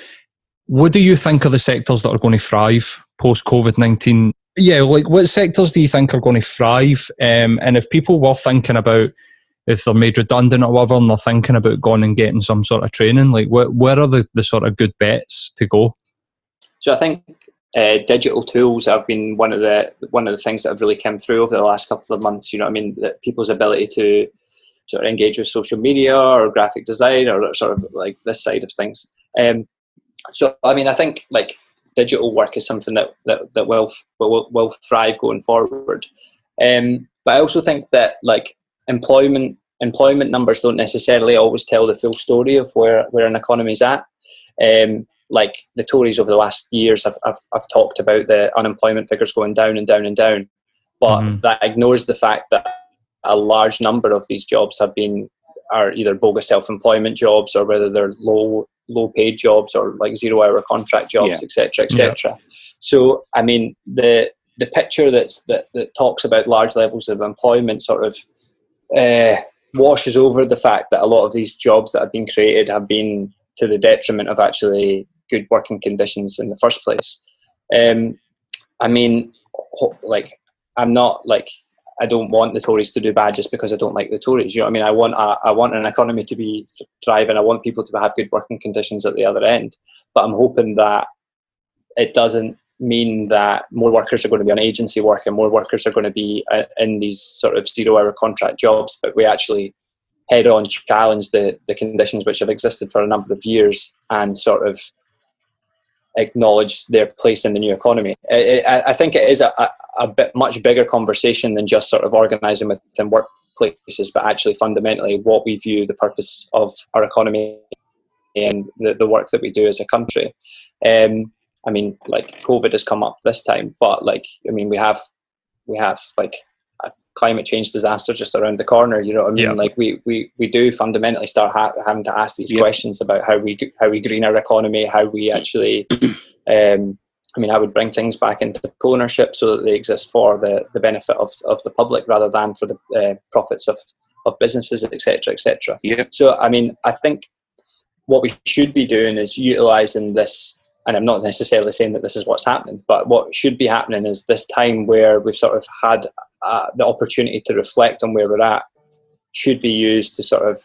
what do you think are the sectors that are going to thrive post COVID-19? Yeah, like what sectors do you think are going to thrive? And if people were thinking about, if they're made redundant or whatever, and they're thinking about going and getting some sort of training, like where are the sort of good bets to go? So I think digital tools have been one of the things that have really come through over the last couple of months. You know what I mean? That people's ability to sort of engage with social media or graphic design or sort of like this side of things. So I mean, I think like digital work is something that will thrive going forward. But I also think that like employment numbers don't necessarily always tell the full story of where an economy's at. Like the Tories over the last years have talked about the unemployment figures going down and down and down, but that ignores the fact that a large number of these jobs are either bogus self-employment jobs, or whether they're low paid jobs or like 0-hour contract jobs, etc. Yeah. So I mean the picture that talks about large levels of employment sort of washes over the fact that a lot of these jobs that have been created have been to the detriment of actually good working conditions in the first place. I mean, like, I'm not like, I don't want the Tories to do bad just because I don't like the Tories. You know what I mean? I want an economy to be thriving. I want people to have good working conditions at the other end. But I'm hoping that it doesn't mean that more workers are going to be on agency work and more workers are going to be in these sort of 0-hour contract jobs, but we actually head-on challenge the conditions which have existed for a number of years and sort of acknowledge their place in the new economy. I think it is a bit much bigger conversation than just sort of organising within workplaces, but actually fundamentally what we view the purpose of our economy and the work that we do as a country. I mean, like COVID has come up this time, but like, I mean, we have like a climate change disaster just around the corner. You know what I mean? Yeah. Like we do fundamentally start having to ask these questions about how we green our economy, how we actually. I mean, I would bring things back into ownership so that they exist for the benefit of the public rather than for the profits of businesses, etc., etc. Yeah. So, I mean, I think what we should be doing is utilising this. And I'm not necessarily saying that this is what's happening, but what should be happening is this time where we've sort of had the opportunity to reflect on where we're at should be used to sort of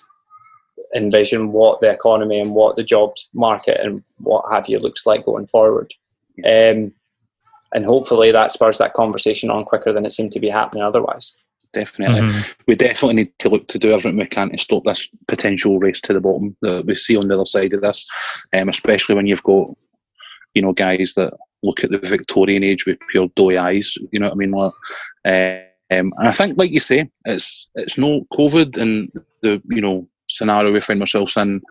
envision what the economy and what the jobs market and what have you looks like going forward. And hopefully that spurs that conversation on quicker than it seemed to be happening otherwise. definitely. We definitely need to look to do everything we can to stop this potential race to the bottom that we see on the other side of this, especially when you've got, you know, guys that look at the Victorian age with pure doughy eyes, you know what I mean? Like, and I think, like you say, it's no COVID and the, you know, scenario we find ourselves in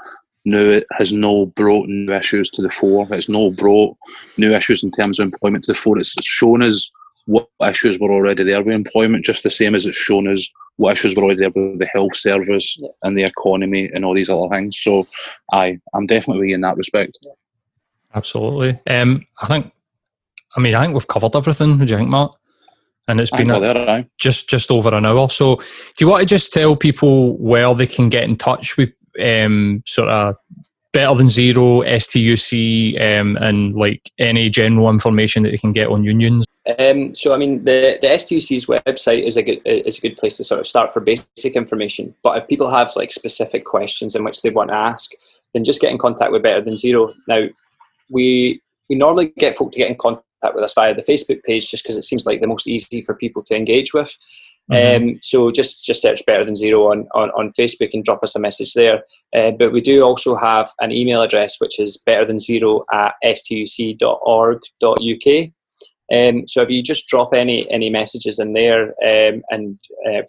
now. It has no brought new issues to the fore. It's no brought new issues in terms of employment to the fore. It's shown us what issues were already there with employment, just the same as it's shown us what issues were already there with the health service and the economy and all these other things. So I'm definitely in that respect. Absolutely. I think we've covered everything. What do you think, Matt? And it's been just over an hour. So do you want to just tell people where they can get in touch with sort of Better Than Zero, STUC, and like any general information that they can get on unions? So I mean, the STUC's website is a good place to sort of start for basic information. But if people have like specific questions in which they want to ask, then just get in contact with Better Than Zero. Now, we normally get folk to get in contact with us via the Facebook page, just because it seems like the most easy for people to engage with. So just search Better Than Zero on Facebook and drop us a message there. But we do also have an email address, which is betterthanzero@stuc.org.uk. So if you just drop any messages in there, and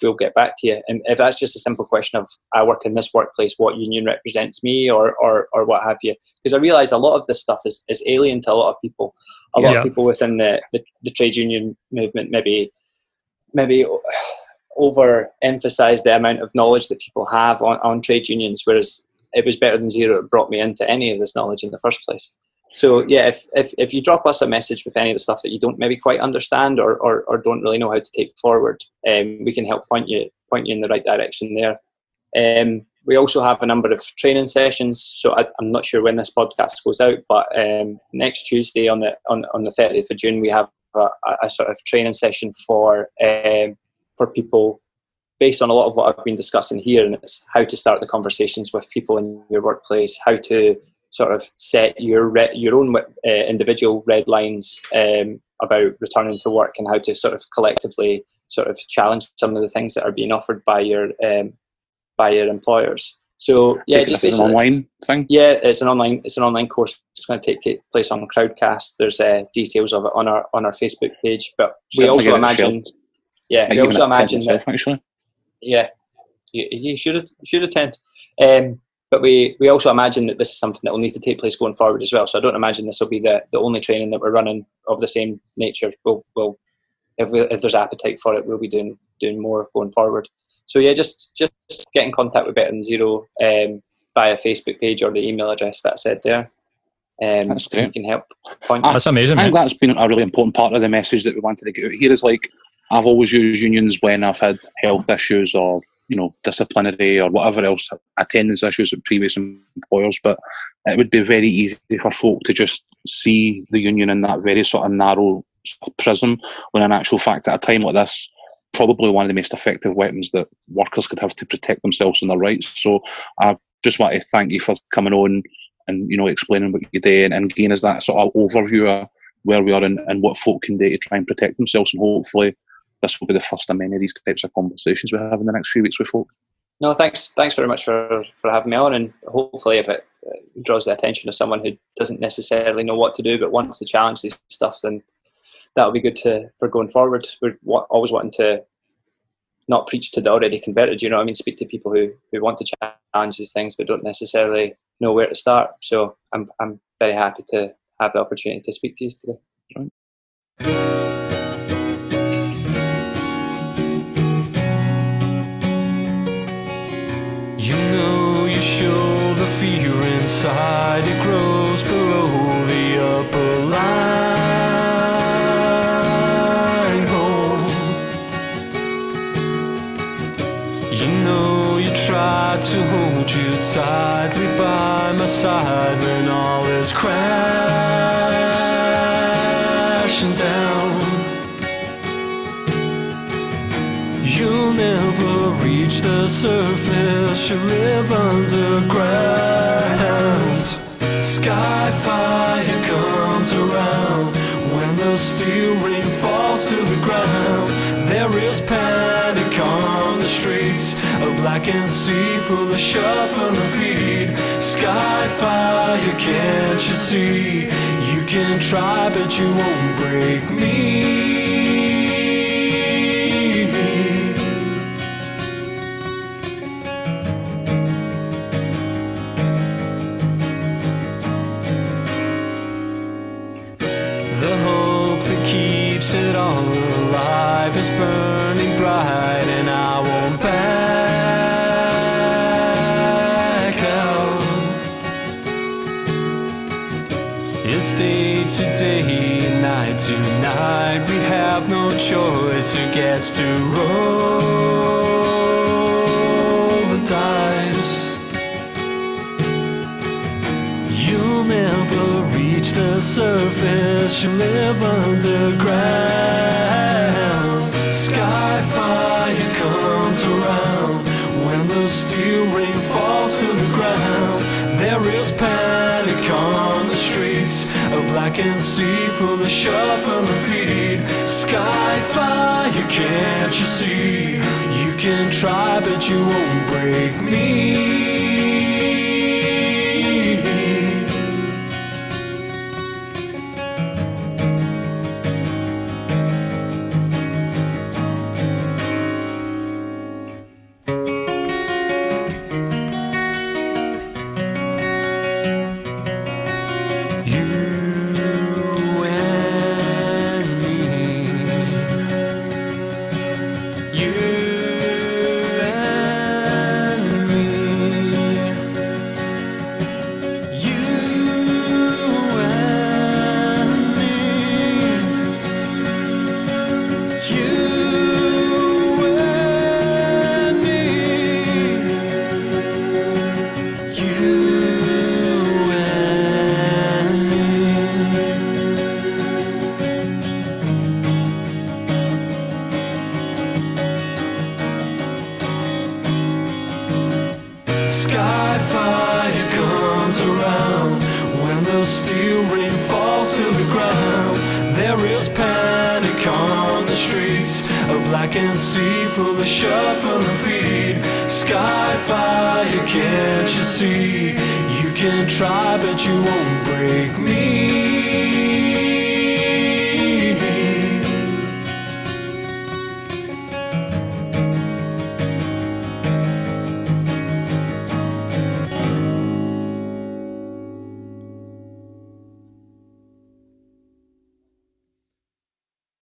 we'll get back to you. And if that's just a simple question of, I work in this workplace, what union represents me, or what have you? Because I realise a lot of this stuff is alien to a lot of people. A lot of people within the trade union movement maybe overemphasise the amount of knowledge that people have on trade unions, whereas it was Better Than Zero that brought me into any of this knowledge in the first place. So yeah, if you drop us a message with any of the stuff that you don't maybe quite understand or don't really know how to take forward, we can help point you in the right direction there. We also have a number of training sessions. So I'm not sure when this podcast goes out, but next Tuesday on the 30th of June, we have a sort of training session for people based on a lot of what I've been discussing here, and it's how to start the conversations with people in your workplace, how to sort of set your own individual red lines about returning to work, and how to sort of collectively sort of challenge some of the things that are being offered by your employers. So yeah, just it's an online thing. Yeah, it's an online course. It's going to take place on Crowdcast. There's details of it on our Facebook page. But we also imagine, that actually, yeah, you should attend. But we also imagine that this is something that will need to take place going forward as well. So I don't imagine this will be the only training that we're running of the same nature. We'll if there's appetite for it, we'll be doing more going forward. So yeah, just get in contact with Better Than Zero via Facebook page or the email address that I said there. That's great. So you can help point. That's amazing. I think that's been a really important part of the message that we wanted to get out here. Is like, I've always used unions when I've had health issues or, you know, disciplinary or whatever else, attendance issues at previous employers, but it would be very easy for folk to just see the union in that very sort of narrow prism, when in actual fact at a time like this, probably one of the most effective weapons that workers could have to protect themselves and their rights. So I just want to thank you for coming on and, you know, explaining what you do and giving us that sort of overview of where we are and what folk can do to try and protect themselves, and hopefully this will be the first of many of these types of conversations we have in the next few weeks with folk. No, thanks very much for having me on, and hopefully if it draws the attention of someone who doesn't necessarily know what to do but wants to challenge these stuff, then that'll be good for going forward. We're always wanting to not preach to the already converted, you know what I mean, speak to people who want to challenge these things but don't necessarily know where to start. So I'm very happy to have the opportunity to speak to you today. Right. You know you show the fear inside, it grows below the upper line. Oh, you know you tried to hold you tightly by my side when all is crashing down. You'll never reach the surface, you live underground. Sky fire comes around when the steel rain falls to the ground. There is panic the streets, a blackened sea full of shuffling feet. Sky fire, can't you see? You can try, but you won't break me. The hope that keeps it all alive is burning bright, and I won't back out. It's day to day, night to night. We have no choice who gets to roll the dice. You'll never reach the surface, you live underground. Sky fire comes around when the steel rain falls to the ground. There is panic on the streets, a blackened sea full of shuffling feet. Sky fire, can't you see? You can try, but you won't break me. Sky fire comes around when the steel rain falls to the ground. There is panic on the streets, a blackened sea full of shuffling feet. Sky fire, can't you see? You can try, but you won't break me.